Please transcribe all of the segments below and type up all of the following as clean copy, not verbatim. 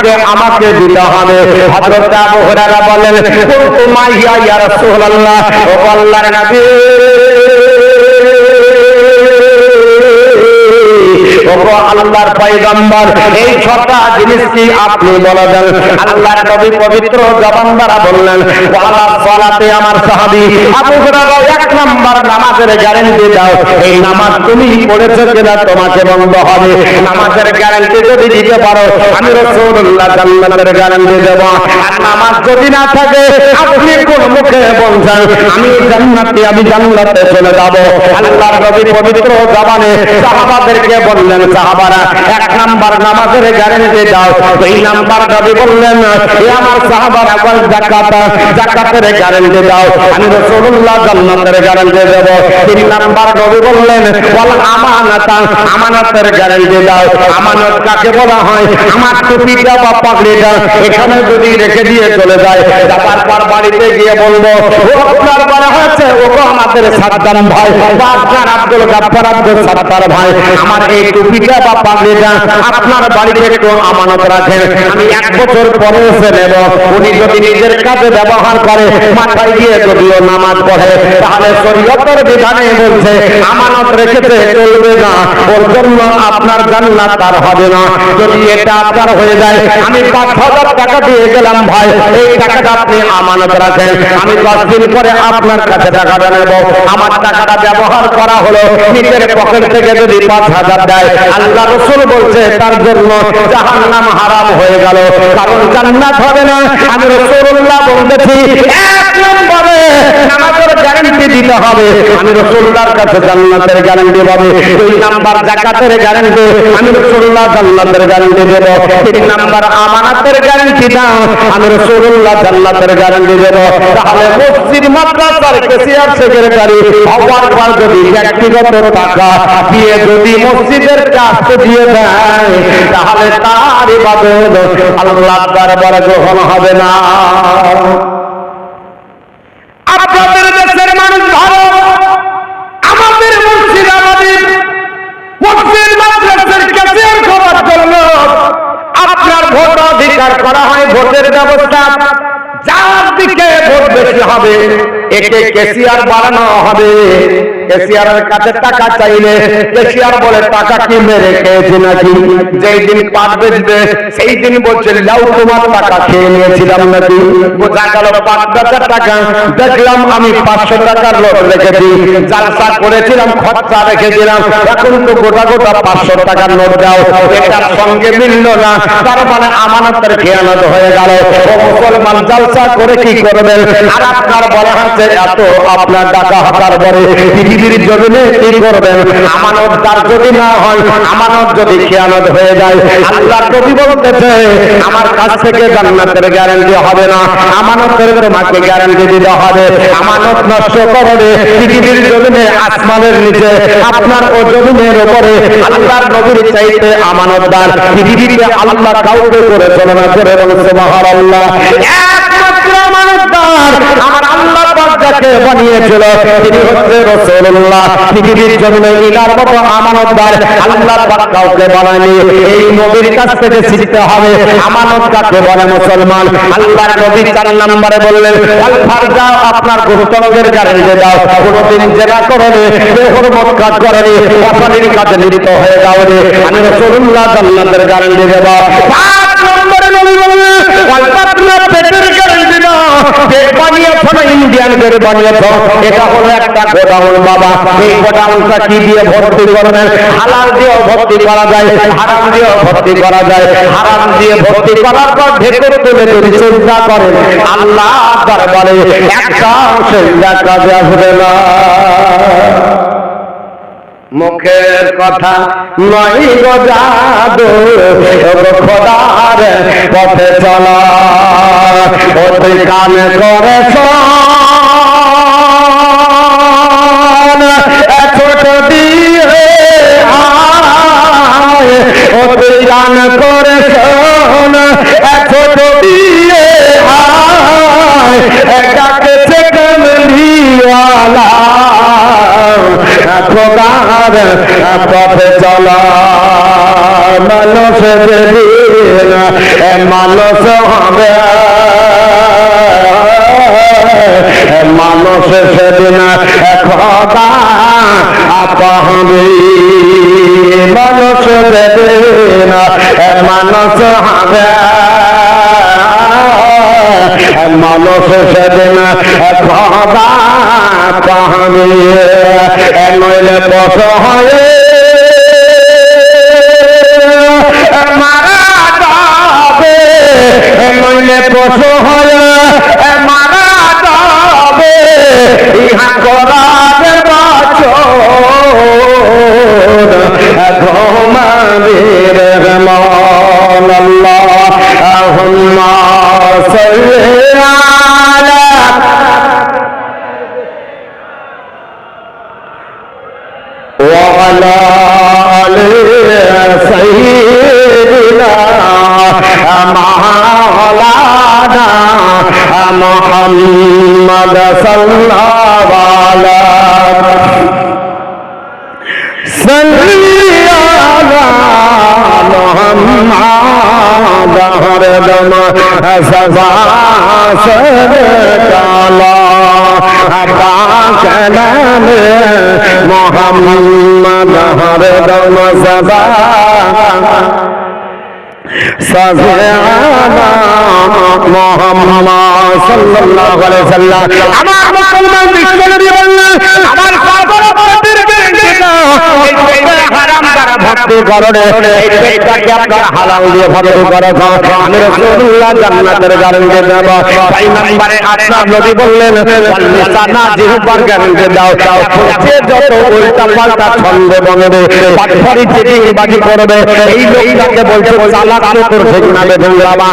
আগে আমাকে দিতে হবে। হযরত আবু হুরায়রা বলেন, কুনতু মাইয়া ইয়া রাসূলুল্লাহ, ও আল্লাহর নবী, আল্লাহর পয়গম্বর, এই ছটা জিনিস কি আপনি বলে দেন। আল্লাহর নবী পবিত্র জবান দ্বারা বললেন, ওয়ালা সালাতে, আমার সাহাবী আবু হুরায়রা, এক নাম্বার নামাজের গ্যারান্টি দাও। এই নামাজ তুমি পড়েছো কিনা তোমাকে বন্ধ হবে। নামাজের গ্যারান্টি যদি দিতে পারো, আমি রাসূলুল্লাহ জান্নাতের গ্যারান্টি দেব। আর নামাজ যদি না থাকে, আপনি কোন মুখে বলছেন আমি জান্নাতি, আমি জান্নাতে চলে যাব। আল্লাহর নবী পবিত্র জবানে সাহাবাদেরকে বললেন, সাহাবারা, এক নাম্বার নামাজের গ্যারান্টি দাও। দুই নাম্বার নবী বললেন, এ আমার সাহাবারা, যাকাতের গ্যারান্টি দাও। আমি রাসূলুল্লাহ জান্নাতের গ্যারান্টি দেব। তিন নাম্বার নবী বললেন, ওয়াল আমানাতা, আমানতের গ্যারান্টি দাও। আমানত কাকে বলা হয়? আমার টুপিটা বা পাগড়িটা এখানে যদি রেখে দিয়ে চলে যায়, যাবার পর বাড়িতে গিয়ে বলবো, ও আপনার বলা হয়েছে, ও আমাদের সাদ্দাম ভাই বা আপনার আব্দুল গাফফার আব্দুল সাত্তার ভাই, আমার এই টুপিটা বা পাগড়িটা আপনার বাড়িতে একটু আমানত রাখেন, আমি 1 বছর পরে এসে নেব। উনি যদি নিজের কাজে ব্যবহার করে, মাথায় দিয়ে যদিও নামাজ পড়ে, তাহলে শরীয়তের বিধানে বলছে আমানত রেখেছে, চলবে না, ওর জন্য আপনার জান্নাত তার হবে না। যদি এটা আপনার হয়ে যায়, আমি 5,000 টাকা দিয়ে গেলাম ভাই, এই টাকাটা আপনি আমানত রাখেন, আমি 10 দিন পরে আপনার কাছে টাকাটা নেব। আমার টাকাটা ব্যবহার করা হলো, নিজের পকেট থেকে যদি 5,000 দেয়, আল্লাহ রাসূল বলছে তার জন্য জাহান্নাম হারাম হয়ে গেল, কারণ জান্নাত হবে না। আমি রাসূলুল্লাহ বলেছি, এক নম্বরে নামাজের গ্যারান্টি দিতে হবে, আমি রাসূলুল্লাহর কাছে জান্নাতের গ্যারান্টি পাবে। 2 নাম্বার যাকাতের গ্যারান্টি, আমি রাসূলুল্লাহ জান্নাতের গ্যারান্টি দেব। 3 নাম্বার আমানতের গ্যারান্টি দাও, আমি রাসূলুল্লাহ জান্নাতের গ্যারান্টি দেব। তাহলে মসজিদ মাদ্রাসার ক্যাশিয়ার সেক্রেটারি হওয়ার পর যদি ব্যক্তিগত টাকা দিয়ে যদি মসজিদের কাজ দিয়ে দেয়, তাহলে তার ইবাদত আল্লাহর দরবারে গ্রহণ হবে না। আপনাদের দেশের মানুষ ভালো, আমাদের মসজিদ, আমাদের মসজিদ মাদ্রাসার ক্যাশিয়ার হওয়ার জন্য আপনার ভোট অধিকার করা হয়, ভোটের ব্যবস্থা, যার দিকে ভোট বেশি হবে একে ক্যাশিয়ার বানানো হবে। ক্যাশিয়ারের কাছে টাকা চাইলে ক্যাশিয়ার বলে, টাকা কি মেরে খেয়েছে নাকি? যেই দিন পাট বেচবে সেই দিন বলছে, লাউ তোমার টাকা খেয়ে নিয়েছিলাম নাকি? বোঝা গেল পাট বেচার টাকা। দেখলাম আমি 500 টাকার নোট রেখেছি, জালসা করেছিলাম, খরচা রেখেছিলাম, এখন তো গোটা 500 টাকার নোট দাও, এটার সঙ্গে মিলল না, তার মানে আমানতের খেয়ানত হয়ে গেল। ও মুসলমান, জালসা করে কি করবেন? আর আপনার বলা হচ্ছে এত আপনার টাকা হাতার পরে পৃথিবীর জমিনে কি করবেন? আমানতদার যদি না হয়, আমানত যদি খেয়ানত হয়ে যায়, আল্লাহ নবী বলতেছে আমার কাছ থেকে জান্নাতের গ্যারান্টি হবে না, আমানতের তোমাকে গ্যারান্টি দিতে হবে। আমানত নষ্ট করবে পৃথিবীর জমিনে, আসমানের নিচে, আপনার ও জমিনের উপরে আল্লাহর নবীর চাইতে আমানতদার পৃথিবীতে আল্লাহ কাউকে করে চলনা করে। সুবহানাল্লাহ, একমাত্র আমানতদার আমার আল্লাহ পাক যাকে বানিয়েছিল তিনি হচ্ছে রাসূলুল্লাহ। পৃথিবীর জমিনে ইনার মতো আমানতদার আল্লাহ পাক কাউকে বানায়নি। এই নবীর কাছ থেকে শিখতে হবে আমানত কাকে বলে। মুসলমান, আল্লাহর নবী 4 নম্বরে বললেন, আল ফারজা, আপনার গুরুত্বের গ্যারান্টি দাও। কোনদিন জেনা করনি, বেহুরমত কাজ করনি, অশালীন কাজে লিপ্ত হয়ে যাওনি, আমি রাসূলুল্লাহ জান্নাতের গ্যারান্টি দেব। 5 নম্বরে নবী বললেন, আল পাতলা, পেটের গ্যারান্টি দাও। পেট বানিয়েছ না ইন্ডিয়ান পেট বানিয়েছ, এটা হলো একটা গোডাউন বাবা। এই গোডাউনটা কি দিয়ে ভর্তি করবেন? হালাল দিয়েও ভর্তি করা যায়, হারাম দিয়েও ভর্তি করা যায়। হারাম দিয়ে ভর্তি করার পর ভেতর তুলে যদি চিন্তা করেন, আল্লাহ দরবারে একটা চিন্তা কাজে আসবে না। মুখের কথা নয় গো জাদু, খোদার পথে চলা, ওই কানে করেছ ছোট দিয়ে আয়, ওই গান করেছ ছোট দিয়ে আয়, ডাকেছে কমলিওয়ালা, খোদার পথে চলা, মানুষ যেদিন মানুষ হবে, মানুষ সেদিন খোদা পাবে, মানুষ সেদিন মানুষ হবে, মানুষ সেদিন খোদা পাবে, নইলে পশ হয়ে মারা যাবে, নইলে পশ হয়ে মারা যাবে, ইহা করার বছর ঘুমাবে রহমান আল্লাহুম্মা সাল্লি আলা ওয়া আলা আলি সাইয়্যিদিনা মাওলানা মুহাম্মদ সাল্লাল্লাহু আলাইহি মোহাম্মদ হরদম সদা সরকালা পাকনাম মোহাম্মদ হরদম সদা সাজআনা মুহাম্মদ সাল্লাল্লাহু আলাইহি সাল্লাম। আমার মুসলমান বিশ্বনবী বললেন, আমার হারাম দ্বারা ভক্তি করলে এই পেটটাকে আপনারা হালাল দিয়ে ভক্তি করে আমি রাসূলুল্লাহ জান্নাতের গ্যারান্টি দেব। 6 নম্বরে আপনার নবী বললেন লিসানা জিহ্বার গ্যারান্টি দাও, যে যত উল্টা পাল্টা ছন্দে বলবে পাটফারি চিটিংবাজি করবে এই লোকটাকে বলছে চালাক চতুর ঠিক না বেদুল বাবা,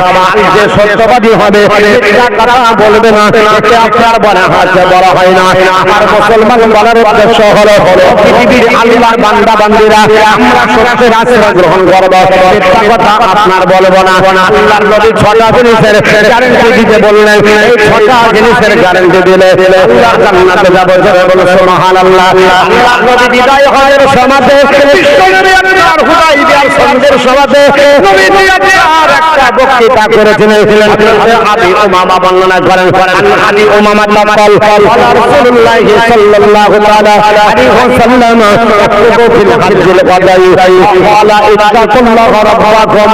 যে সত্যবাদী হবে এটা কথা বলবে না, এতে আপনার বলা হাতে বড় হয় না। আমার মুসলমান বলার উদ্দেশ্য হলো পৃথিবীর আল্লাহর বান্দা বান্দীরা আমরা সত্যের আশ্রয় গ্রহণ করব, মিথ্যা কথা আপনার বলবো না। আল্লাহর নবী 6টা জিনিসের গ্যারান্টি দিতে বললেন, এই 6টা জিনিসের গ্যারান্টি দিলে আল্লাহ জান্নাতে যাবে। বলো সুবহানাল্লাহ। আল্লাহর নবী বিদায় হওয়ার সমাজে বিশ্বনবী আপনার হুদাইবিয়ার সন্ধির সমাজে নবীজি আপনার একটা বক্তৃতা করেছিলেন। আবি উমামা বর্ণনা করেন, আবি উমামা তাকাল রাসূলুল্লাহ সাল্লাল্লাহু আলাইহি ওয়াসাল্লাম আতবু ফিল হাজ্জিল ওয়াদাই ক্বালা ইত্তাকুল্লাহ রাব্বাকুম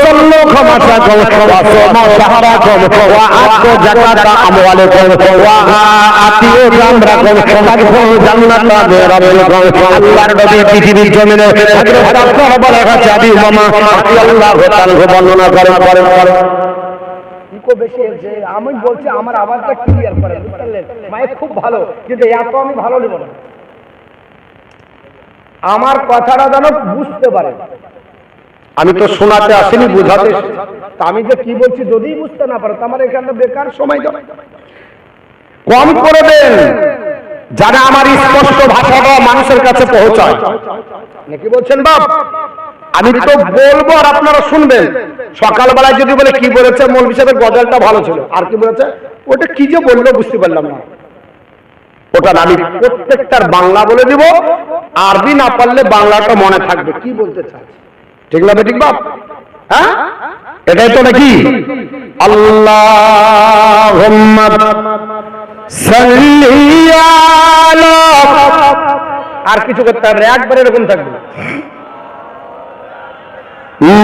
সাল্লু খামাসাকুম ওয়া সুমু শাহরাকুম ওয়া আতু যাকাতা আমওয়ালিকুম ওয়া আতিউ জামরাকুম তাদখুলু জান্নাতা বিরাব্বিকুম। আল্লাহর নবী পৃথিবীর জমিনে হযরত আব্দুল্লাহ বলে গেছে আবি উমামা রাদিয়াল্লাহু তাআলা বর্ণনা করেন। বেশি যে আমি বলছি আমার আওয়াজটা ক্লিয়ার করেন, বুঝলেন? মাইক খুব ভালো, কিন্তু এত আমি ভালো নেব না, আমার কথাটা যেন বুঝতে পারে। আমি তো শোনাতে আসিনি, বুঝাতে। আমি যে কি বলছি যদি বুঝতে না পারে আমার এখানে বেকার সময় দেব। কম করে দেন, যারা আমার স্পষ্ট ভাষাটা মানুষের কাছে পৌঁছায়। নাকি বলছেন বাপ? আমি তো বলবো আর আপনারা শুনবেন। সকালবেলায় যদি বলে কি বলেছে মৌলভী সাহেবের গজলটা ভালো ছিল, আর কি বলেছে ওটা কি যে বললো বুঝতে পারলাম না, ওটা আমি প্রত্যেকটার বাংলা বলে দিব, আরবি না পারলে বাংলাটা মনে থাকবে কি বলতে চাই। ঠিক না ঠিক বাপ? হ্যাঁ, এটাই তো নাকি আল্লাহুম্মা সাল্লি আলা, আর কিছু করতে হবে, একবার এরকম থাকবে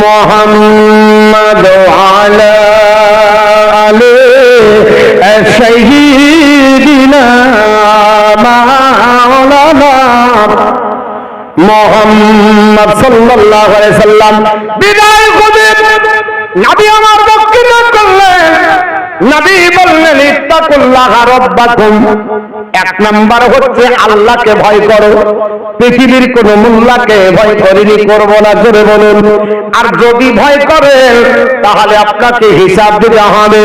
মুহাম্মাদ আলা আলি সাইয়্যিদিনা মাওলানা মুহাম্মদ সাল্লাল্লাহু আলাইহি সাল্লাম। বিদায় হবে, নবী আমার বক্তৃতা করলেন, নবী বললেন ইত্তাকুল্লাহ রাব্বাকুম। এক নাম্বার হচ্ছে আল্লাহকে ভয় করো, পৃথিবীর কোন মোল্লাকে ভয় করিনি, করবো না, জোরে বলুন। আর যদি ভয় করেন তাহলে আপনাকে হিসাব দিতে হবে।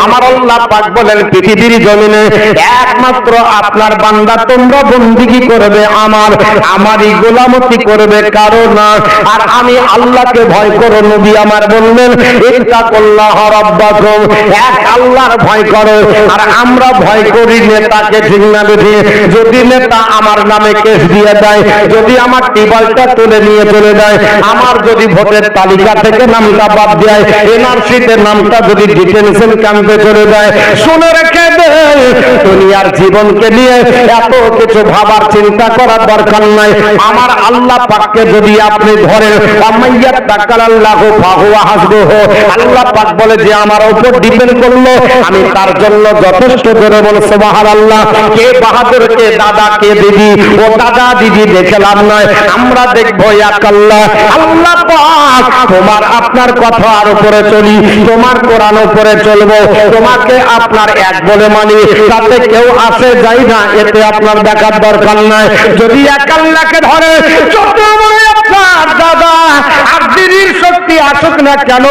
আমার আল্লাহ পাক বলেন পৃথিবীর জমিনে একমাত্র আপনার বান্দা তোমরা বন্দিগি করবে আমারই গোলামতি করবে কারো না। আর আমি আল্লাহকে ভয় করো, নবী আমার বললেন ইত্তাকুল্লাহ রাব্বাকুম, এক আল্লাহর ভয় করো। আর আমরা ভয় করি নেতাকে, ঠিক না বেঠি? যদি নেতা আমার নামে কেস দিয়ে দেয়, যদি আমার টিবালটা তুলে নিয়ে চলে যায়, আমার যদি ভোটের তালিকা থেকে নামটা বাদ দেয়, এনআরসিতে নামটা যদি ডিটেনশন ক্যাম্পে চলে যায়, শুনে রেখে দে, দুনিয়ার জীবনকে নিয়ে এত কিছু ভাবার চিন্তা করার দরকার নাই। আমার আল্লাহ পাককে যদি আপনি ধরেন, আম্মাইয়াত তাকাল্লাহু ফাহুয়া হাসবুহু, আল্লাহ পাক বলে যে আমার উপর ডিপেন্ড করলো, আমি তার জন্য যথেষ্ট। করে বল সুবহানাল্লাহ। কে বাহাদুর, কে দাদা, কে দিদি, ও দাদা দিদি দেখে লাভ নয়, আমরা দেখবো এক আল্লাহ। আল্লাহ পাক তোমার আপনার কথার উপরে চলি, তোমার কোরআন উপরে চলবো, তোমাকে আপনার এক বলে মানি, তাতে কেউ আসে যায় না, এতে আপনার দেখার দরকার নাই। যদি এক আল্লাহকে ধরে, যত বড় আপনার দাদা আর দিদির শক্তি আসুক না কেন,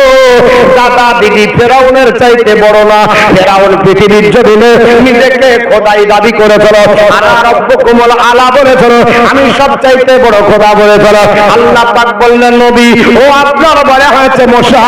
দাদা দিদি ফেরাউনের চাইতে বড় না। ফেরাউন পৃথিবীর জমিনে নিজেকে খোদাই দাবি করেছিল, আর রব্বুকুমুল আলা বলেছিল, আমি সবচাইতে বড় খোদা বলেছিল। আল্লাহ পাক বললেন, নবী ও আপনার বলা হয়েছে মশা,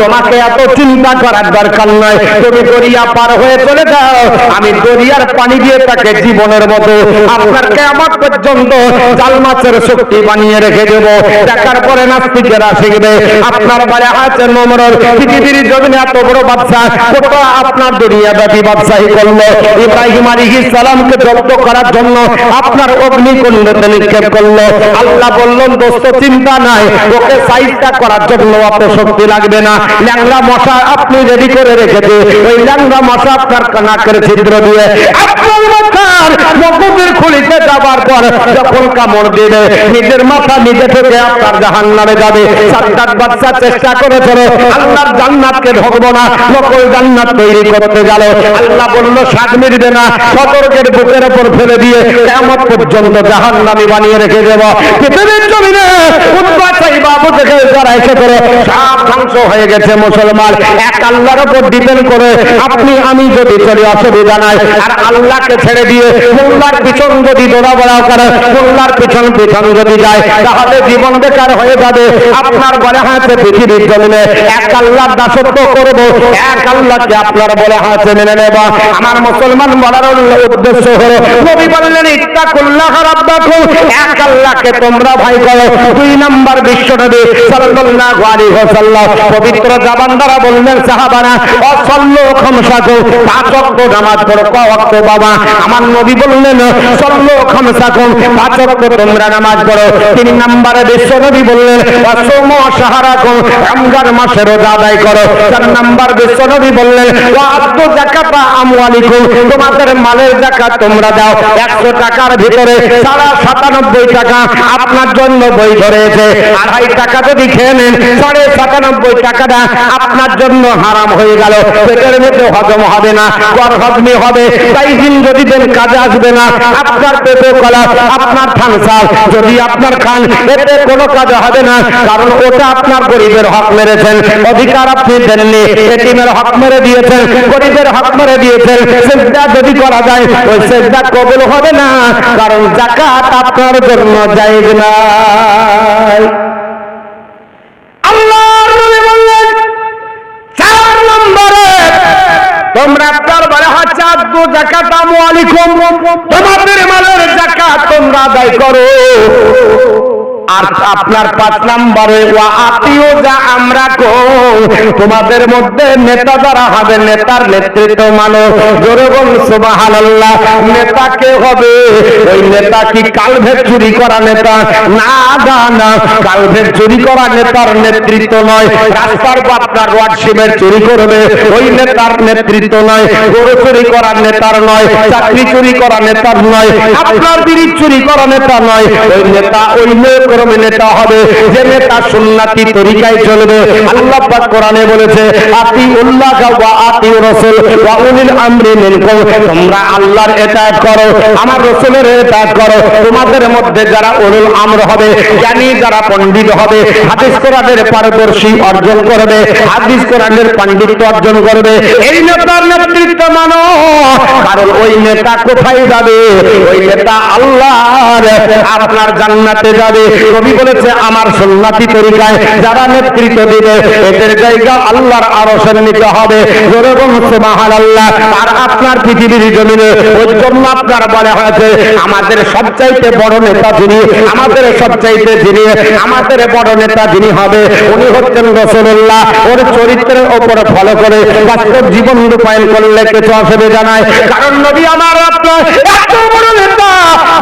তোমাকে এত চিন্তা করার দরকার নাই, তুমি দরিয়া পার হয়ে চলে যাও, আমি দরিয়ার পানি দিয়ে তাকে জীবনের মতো আপনার কিয়ামত পর্যন্ত জাল মাছের শক্তি বানিয়ে রেখে দেব। দেখার পরে নাস্তিকেরা শিখবে আপনার বলা হয়েছে নমরুদ পৃথিবীর জমিনে এত বড় বাদশা, কত আপনার দুনিয়াব্যাপী বাদশাহী করলো, ইব্রাহিম আলাইহিস সালামকে জব্দ করার জন্য আপনার অগ্নিকুণ্ডতে নিক্ষেপ করলো। আল্লাহ বললেন, দোস্ত চিন্তা নাই, ওকে সাইজটা করার জন্য অত শক্তি লাগবে না। ল্যাংড়া মশা আপনি রেডি করে রেখেছে, ওই ল্যাংড়া মশা আপনার নাকের ছিদ্র দিয়ে আপনার মাথার মগজের খুলিতে যাবার পর যখন কামড় দিবে, নিজের মাথা নিজে থেকে আপনার জাহান্নামে যাবে। সাদ্দাত বাদশা চেষ্টা করেছিল আল্লাহর জান্নাতকে ঢোকবো না, নকল জান্নাত তৈরি করতে গেল। আল্লাহ বলল, স্বাদ মিটবে না, সতর্কের বুকের উপর ফেলে দিয়ে কিয়ামত পর্যন্ত জাহান্নামী বানিয়ে রেখে দেব। পৃথিবীর জমিনে উৎপা চাইবা আবু থেকে যারা এসে করে সব ধ্বংস হয়ে গেছে। মুসলমান এক আল্লাহর উপর ডিপেন্ড করে আপনি আমি যদি চলি অসুবিধা নাই, আর আল্লাহকে ছেড়ে দিয়ে মোল্লার পিছন যদি দৌড়াবড়া করে, মোল্লার পিছন পিছন যদি যায়, তাহলে জীবন বেকার হয়ে যাবে। আপনার বলে হয়েছে পৃথিবীর জমিনে এক আল্লাহর দাসত্ব করব, এক আল্লাহকে আপনার বলে হয়েছে মেনে নেব। আমার মুসলমান বলার উদ্দেশ্য হলো, নবী বললেন, ইত্তাকুল্লাহ রাব্বাকুম, এক আল্লাহকে তোমরা ভয় করো। দুই নাম্বার বিশ্বনবী সাল্লাল্লাহু আলাইহি ওয়াসাল্লাম পবিত্র জবান দ্বারা বললেন, সাহাবারা অসল্লু খামসাকুম, পাঁচ ওয়াক্ত নামাজ পড়ো। ক ওয়াক্ত বাবা? আমার নবী বললেন, সল্লু খামসাকুম, পাঁচ ওয়াক্ত তোমরা নামাজ পড়ো। তিন নম্বরে বিশ্বনবী বললেন, ওয়াসুমু শাহরাকুম, রমজান মাসে রোজা আদায় করো। চার নম্বর বিশ্বনবী বললেন, ওয়াআতু যাকাতা আমওয়ালিকুম, তোমাদের মালের যাকাত তোমরা দাও। 100 টাকার ভিতরে 97.5 টাকা আপনার জন্য বই ধরেছে। 2.5 টাকা যদি খেয়ে নেন, 97.5 টাকাটা আপনার জন্য হারাম হয়ে গেল। পেটের মধ্যে হজম হবে না, গড় হজমি হবে, তাই দিন যদি দেন কাজে আসবে না। আপনার পেটে কলা, আপনার থানসাল যদি আপনার খান, এতে কোনো কাজে হবে না, কারণ ওটা আপনার গরিবের হক মেরেছেন, অধিকার আপনি দেননি, এতিমের হক মেরে দিয়েছেন, গরিবের হক মেরে দিয়েছেন। সেজদা যদি করা যায়, ওই সেজদা কবুল হবে না, কারণ যাকাত আপনার জন্য জায়েজ নাই। আল্লাহর নবী বললেন, 4 নম্বরে তোমরা আপনার বলা হচ্ছে আদু যাকাত আমওয়ালিকুম, তোমাদের মালের যাকাত তোমরা আদায় করো। আর আপনার 5 নম্বরে ওয়া আতিউ যা আমরা তোমাদের মধ্যে নেতা যারা হবে, নেতার নেতৃত্ব মানো। জোরে বল সুবহানাল্লাহ। নেতা কে হবে? ওই নেতা কি কালভেট চুরি করা নেতা? না না, কালভেট চুরি করা নেতার নেতৃত্ব নয়। রাস্তার আপনার রড সিমেন্ট চুরি করবে, ওই নেতার নেতৃত্ব নয়। গরু চুরি করার নেতার নয়, চাকরি চুরি করা নেতার নয়, আপনার বিড়ি চুরি করা নেতা নয়। ওই নেতা ওই কর্মী নেতা হবে যে নেতা সুন্নতি তরিকায় চলবে। আল্লাহ পাক কোরআনে বলেছে, আতিউল্লাহ ওয়া আতিউর রাসূল ওয়া উলিল আমরি মিনকুম, তোমরা আল্লাহর ইতাআত করো, আমার রাসূলের ইতাআত করো। তোমাদের মধ্যে যারা উলুল আমর হবে, জ্ঞানী যারা পণ্ডিত হবে, হাদিস কোরআনের পারদর্শী অর্জন করবে, হাদিস কোরআনের পাণ্ডিত্য অর্জন করবে, এই নেতার নেতৃত্ব মানো। কারণ ওই নেতা কোথায় যাবে? ওই নেতা আল্লাহর আপনার জান্নাতে যাবে। নবী বলেছে আমার সুন্নতি তরিকায় যারা নেতৃত্ব দিবে এদের জায়গা আল্লাহর আরশের নিচে হবে। জোরে বলুন সুবহানাল্লাহ। আর আপনার পৃথিবীর জমিনে ওই জন্য আপনার বলা হয়েছে আমাদের সবচাইতে বড় নেতা যিনি, আমাদের সবচাইতে যিনি আমাদের বড় নেতা যিনি হবে উনি হচ্ছেন রাসূলুল্লাহ। ওর চরিত্রের উপর ফলো করে বাস্তব জীবন রূপায়ণ করলে কিছু অসুবিধা নাই। কারণ নবী আমার আপনার এত বড় নেতা,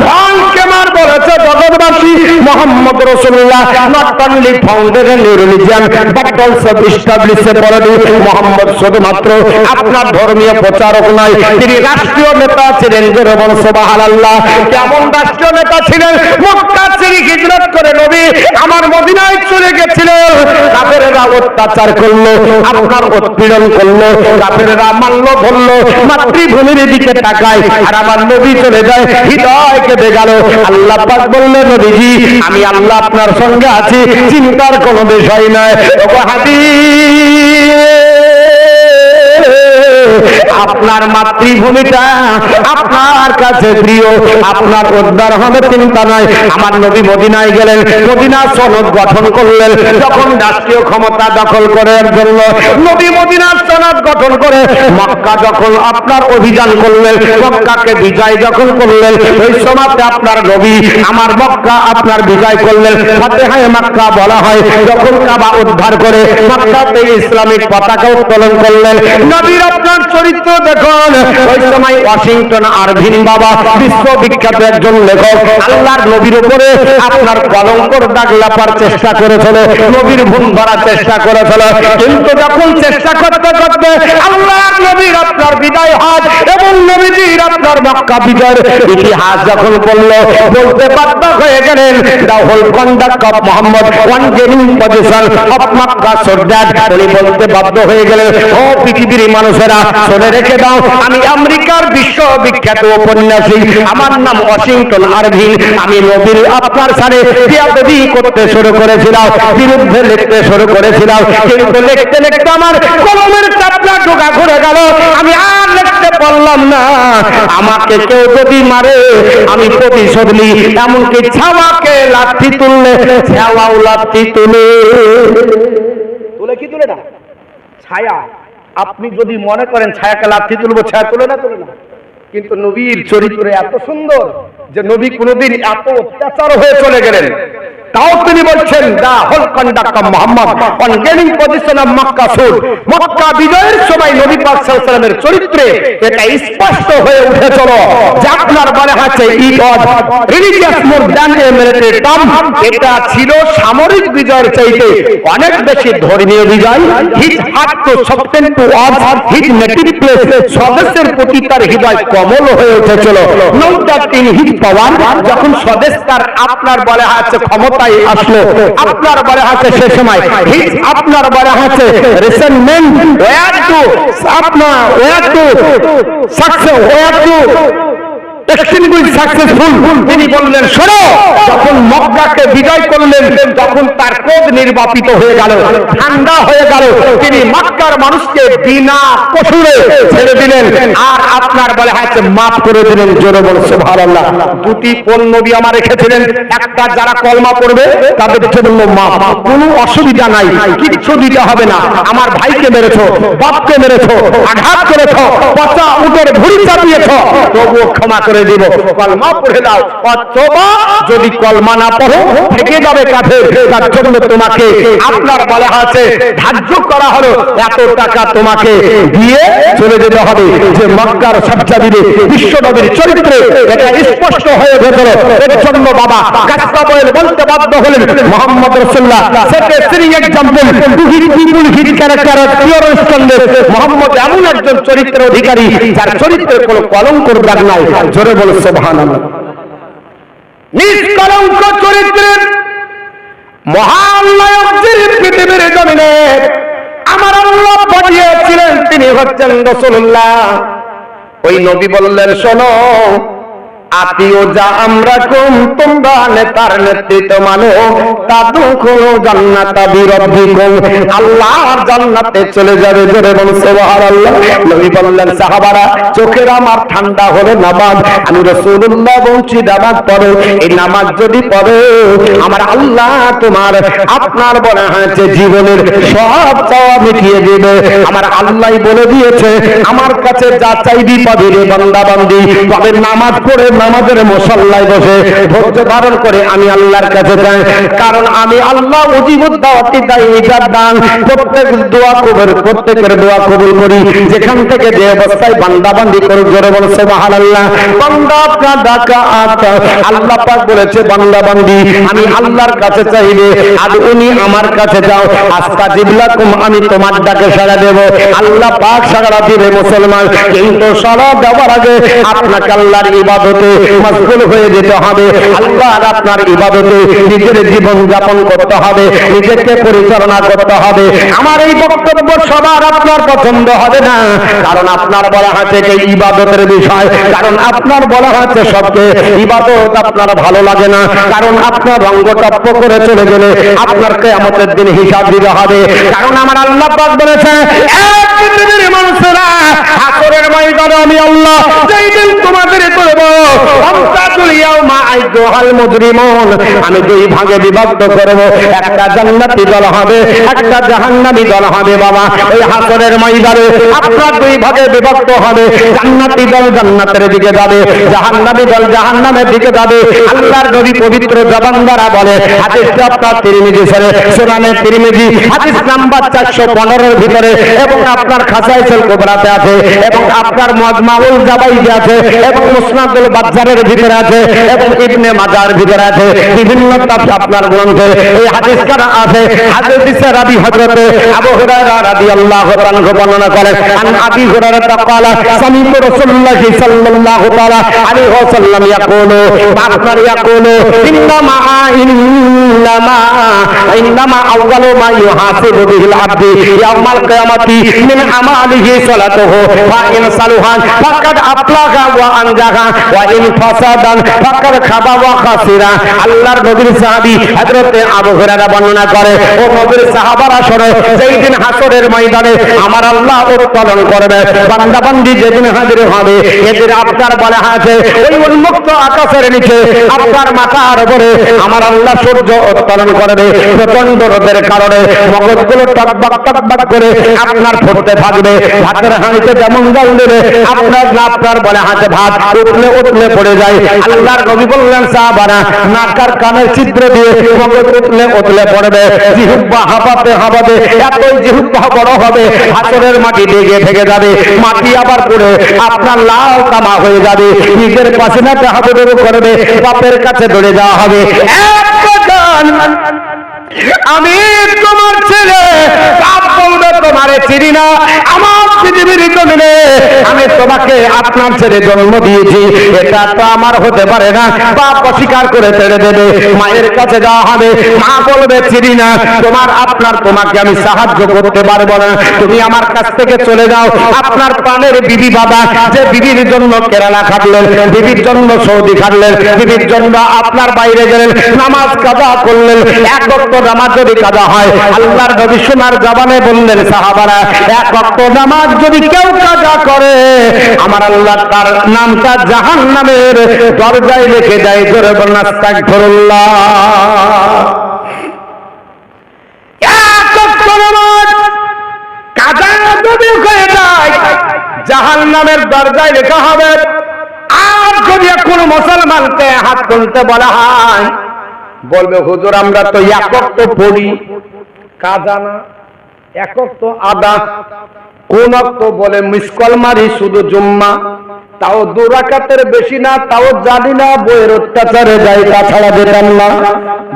ভনকে মার বলেছে জগৎবাসী মুহাম্মদ রাসূলুল্লাহ not only founded a new religion but also established a polity. Muhammad শুধুমাত্র আপনার ধর্মীয় প্রচারক নয়, তিনি রাষ্ট্রীয় নেতা ছিলেন। জোরে বলুন সুবহানাল্লাহ। কেমন রাষ্ট্রীয় নেতা ছিলেন? মক্কা ছেড়ে হিজরত করে নবী আমার মদিনায় চলে গেছিলেন। কাফেররা অত্যাচার করলো, আপনার উৎপীড়ন করলো, কাফেররা মারলো ধরলো, মাতৃভূমির দিকে তাকায় আর আমার নবী চলে যায়, হৃদয় কেঁদে গেল। আল্লাহ পাক বললেন নবীজি আমি আল্লাহ আপনার সঙ্গে আছি, চিন্তার কোনো বিষয় নয়। ওগো আপনার মাতৃভূমিটা আপনার কাছে প্রিয়, আপনার উদ্ধার হবে চিন্তা নয়। আমার নবী মদিনায় গেলেন, মদিনা সনদ গঠন করলেন। যখন রাষ্ট্রীয় ক্ষমতা দখল করার জন্য নবী মদিনার সনদ গঠন করে মক্কা যখন আপনার অভিযান করলেন, মক্কাকে বিজয় যখন করলেন, ওই সময়তে আপনার নবী আমার মক্কা আপনার বিজয় করলেন। ফাতিহায়ে মক্কা বলা হয়। যখন কাবা উদ্ধার করে মক্কাতে ইসলামিক পতাকা উত্তোলন করলেন, নবীর আপনার চরিত্র দেখুন। ওই সময় ওয়াশিংটন আরভিন বাবা বিশ্ববিখ্যাত একজন লেখক আল্লাহর নবীর উপরে আপনার কলঙ্কর দাগ লাপার চেষ্টা করেছিল, নবীর ভুল ধরার চেষ্টা করেছিল। কিন্তু যখন চেষ্টা করতে করতে আল্লাহর নবীর আপনার বিদায় হজ এবং নবীজির আপনার মক্কা বিজয়ের ইতিহাস যখন বলল, বলতে বাধ্য হয়ে গেলেন the whole conduct of Muhammad on gaining possession of Mecca সোরদাদ। উনি বলতে বাধ্য হয়ে গেলেন ও পৃথিবীর মানুষেরা শুনে রেখে দাও, আমি আমেরিকার বিশ্ববিখ্যাত ঔপন্যাসিক, আমার নাম ওয়াশিংটন আরভিন। আমি নবীর আপনার সাথে বিয়াদবি করতে শুরু করেছিলাম, বিরুদ্ধে লিখতে শুরু করেছিলাম। কিন্তু লিখতে লিখতে আমার কলমের চাপটা ঢোকা ঘুরে গেল, আমি আর লিখতে পারলাম না। আমাকে কেউ যদি মারে আমি প্রতিশোধ নিই, এমনকি ছাওয়াকে লাঠি তুললে ছাওয়াও লাঠি তুলে তুলে কি তুলে না ছায়া। আপনি যদি মনে করেন ছায়াকে লাঠি তুলবো, ছায়া তুলে না, তুলে না। কিন্তু নবীর চরিত্র এত সুন্দর যে নবী কোনোদিন এত অত্যাচার হয়ে চলে গেলেন, তাও তিনি বলছেন the whole conduct of Muhammad on gaining possession of Mecca সুর। মক্কা বিজয়ের সময় নবী পাক সাল্লাল্লাহু আলাইহি ওয়াসাল্লামের চরিত্রে এটা স্পষ্ট হয়ে উঠেছিল যে আপনার বলা হচ্ছে it was religious more than a military term. এটা ছিল সামরিক বিজয়ের চাইতে অনেক বেশি ধর্মীয় বিজয়। His heart to soften to was his native place. স্বদেশের প্রতি তার হৃদয় কোমল হয়ে উঠেছিল। Not that in his power, যখন স্বদেশ তার আপনার বলা হচ্ছে ক্ষমতায় আসলো, আপনার বলা হচ্ছে সে সময় হিজ আপনার বলা হচ্ছে রিসেন্টমেন্ট ওয়ার টু আপনার war to success war to তিনি বললেন শোনো, যখন মক্কাকে বিজয় করলেন তখন তার ক্রোধ নির্বাপিত হয়ে গেল, ঠান্ডা হয়ে গেল। তিনি মক্কার মানুষকে বিনা কসুরে ছেড়ে দিলেন আর আপনার বলে হচ্ছে মাফ করে দিলেন। জোরে বলে সুবহানাল্লাহ। দুটি কোন নবী আমার রেখেছিলেন, একটা যারা কলমা পড়বে তাদের জন্য মাফ, কোনো অসুবিধা নাই, কিচ্ছু দিতে হবে না। আমার ভাইকে মেরেছো, বাপকে মেরেছো, আঘাত করেছো, পচা উটের ভুঁড়ি চাপিয়েছো, তবুও ক্ষমা করে দিব, কলমা পড়ে দাও। অথবা যদি কলমা না পড়ো থেকে যাবে কাফের, তার জন্য তোমাকে আপনার বলা আছে ধার্য করা হলো এত টাকা তোমাকে দিয়ে চলে যেতে হবে। যে মক্কার সবচাইতে বিশ্ব নবীর চরিত্রে এটা স্পষ্ট হয়ে গেছিল। এর জন্য বাবা গাছবাবল বলতে বাধ্য হলেন মুহাম্মদ রাসূলুল্লাহ সেটা three example to his people his character of pure standard. Muhammad এমন একজন চরিত্রের অধিকারী যার চরিত্রে কোনো কলঙ্কর দাগ নাই। জোরে বলো সুবহানাল্লাহ। নিষ্কলঙ্ক চরিত্রের মহান নায়ক যিনি পৃথিবীর জমিনে আমার আল্লাহ পাঠিয়েছিলেন তিনি হচ্ছেন রাসূলুল্লাহ। ওই নবী বললেন শোনো, আতিও যা আমরা কুম, তোমরা নেতার নেতৃত্ব মানো, তাদখুলু জান্নাতা বিরাব্বিকুম, আল্লাহর জান্নাতে চলে যাবে। জোরে বলুন সুবহানাল্লাহ। নবী বললেন সাহাবারা, চোখের আমার ঠান্ডা হলো নামাজ, আমি রাসূলুল্লাহ বলছি নামাজ পড়ো। এই নামাজ যদি পড়ো, আমার আল্লাহ তোমার আপনার বলা হয়েছে জীবনের সব চাওয়া মিটিয়ে দেবে। আমার আল্লাহ বলে দিয়েছে, আমার কাছে যা চাইবি পাবি রে বান্দা বান্দি। তবে নামাজ পড়ে নামাজের মুসল্লায় বসে ধৈর্য ধারণ করে আমি আল্লাহর কাছে চাই, কারণ আমি আল্লাহ উজিবুদ দাওয়াতি দাই ইজাব দান, প্রত্যেকের দোয়া কবুল করি, যেখান থেকে যে অবস্থায় বান্দা বান্দি করুক। জোরে বলুন সুবহানাল্লাহ। বান্দা আপনার ডাকা আতা, আল্লাহ পাক বলেছে বান্দা বান্দি আমি আল্লাহর কাছে চাইবে, আর উনি আমার কাছে যাও, আস্তাজিব লাকুম, আমি তোমার ডাকে সাড়া দেব। আল্লাহ পাক সাড়া দিবে মুসলমান, কিন্তু সাড়া দেওয়ার আগে আপনাকে আল্লাহর ইবাদতে মশগুল হয়ে যেতে হবে। আল্লাহর আপনার ইবাদতে নিজের জীবন যাপন করতে হবে, নিজেকে পরিচালনা করতে হবে। আমার এই বক্তব্য সবার আপনার পছন্দ হবে না, কারণ আপনার বলা হয়েছে এই ইবাদতের বিষয়, কারণ আপনার বলা হয়েছে সবকে ইবাদত আপনার ভালো লাগে না, কারণ আপনার রঙ্গ টপ্প করে চলে গেলে আপনার কিয়ামতের দিন হিসাব দিতে হবে। কারণ আমার আল্লাহ পাক বলেছে, এক পৃথিবীর মানুষেরা হাসরের ময়দানে আমি আল্লাহ যেই দিন তোমাদের করব, আমতাতুল ইয়াউমা আইয়ুহাল মুজরিমুন, আমি দুই ভাগে বিভক্ত করব, একটা জান্নাতি দল হবে, একটা জাহান্নামী দল হবে। বাবা, ওই হাসরের ময়দানে আপনার দুই ভাগে বিভক্ত হবে, জান্নাতি দল জান্নাতের দিকে যাবে, জাহান্নামী দল জাহান্নামের দিকে যাবে। আল্লাহর নবী পবিত্র জবান দ্বারা বলে, হাদিসটা আপনার তিরমিজি সুনানে তিরমিজি হাদিস নাম্বার 415 এর ভিতরে, এবং আপনার খাসাইসুল কুবরাতে আছে, এবং আপনার মাজমাউল জাবাইতে আছে, এবং মুসনাদুল বাজ্জারের ভিতরে আছে, এবং ইবনে মাজার ভিতরে আছে, বিভিন্ন আপনার গ্রন্থে এই হাদিসটা আছে। হাদিসে রাবি হযরত আবু হুরায়রা রাদিয়াল্লাহু তাআলা বর্ণনা করেন, আন আবি হুরায়রা তাআলা সামি'তু রাসূলুল্লাহ সাল্লাল্লাহু তাআলা আলাইহি ওয়াসাল্লাম ইয়াকুলু, আপনার ইয়াকুলু ইন্নামা আউয়ালু মা ইউহাসিবু বিহিল আবদি ইয়াউমাল কিয়ামাতি মিন আমালিহি সালাতুহু ওয়া ইন সালুহান ফাকাদ আফলাহা ওয়া আনজাহা ওয়া ইন ফাসাদান ফাকাদ খাবা ওয়া খাসিরা। আল্লাহর নবীর সাহাবী হযরত আবু হুরায়রা বর্ণনা করে, ও নবীর সাহাবারা শোনো, যেই দিন হাসরের ময়দানে আমার আল্লাহ উত্তোলন করবে, বান্দা বান্দি যেদিন হাজির হবে, এদের আপনার বলা আছে ওই উন্মুক্ত আকাশের নিচে আপনার মাথার উপরে আমার আল্লাহ সূর্য উত্তোলন করবে। প্রচন্ড রোদের কারণে মগজগুলো টকবক টকবক করে আপনার ফুটতে থাকবে। ভাতের হাঁড়িতে যেমন জল দেবে আপনার বলে হাতে ভাত উঠলে উঠলে পড়ে যায়। আল্লাহর নবী বললেন, সাহাবারা নাকার কানের ছিদ্র দিয়ে মগজ উঠলে উঠলে পড়বে, জিহ্বা হাঁপাতে হাঁপাতে এতই জিহ্বা বড় হবে হাসরের মাটি ঢেকে ঢেকে যাবে, মাটি আবার পড়ে আপনার লাল তামা হয়ে যাবে, নিজের পাশিনাতে হাতে ধরে করবে, বাপের কাছে দৌড়ে যাওয়া হবে। আমি তোমার ছেলে, বাপ বলবে তোমারে চিনি না, আমার পৃথিবীর জমিনে আমি তোমাকে আপনার ছেলে জন্ম দিয়েছি, এটা তো আমার হতে পারে না। বাপ অস্বীকার করে ছেড়ে দেবে, মায়ের কাছে যাওয়া হবে, মা বলবে চিনি না, তোমাকে আমি সাহায্য করতে পারবো না, তুমি আমার কাছ থেকে চলে যাও। আপনার প্রাণের বিবি বাবা, যে বিবির জন্য কেরালা খাটলেন, বিবির জন্য সৌদি খাটলেন, বিবির জন্য আপনার বাইরে গেলেন, নামাজ কাজা করলেন, এক ওয়াক্ত নামাজ যদি কাজা হয়, আল্লাহর নবী সোনার জবানে বললেন, সাহাবারা এক ওয়াক্ত নামাজ যদি কেউ কাজা করে, আমার আল্লাহ তার নামটা জাহান্নামের দরজায় লিখে দেয়। জোরে বলুন আস্তাগফিরুল্লাহ। এক ওয়াক্ত নামাজ কাজা যদি হয়ে যায়, জাহান্নামের দরজায় লেখা হবে। আর যদি কোনো মুসলমানকে হাত তুলতে বলা হয়, বলবে হুজুর আমরা তো একক তো পড়ি, কাজা না, একক তো আদা, কোন তো বলে মিসকল মারি শুধু জুম্মা, তাও 2 রাকাতের বেশি না, তাও জানি না, বইয়ের অত্যাচারে যাই, তাছাড়া যেতাম না।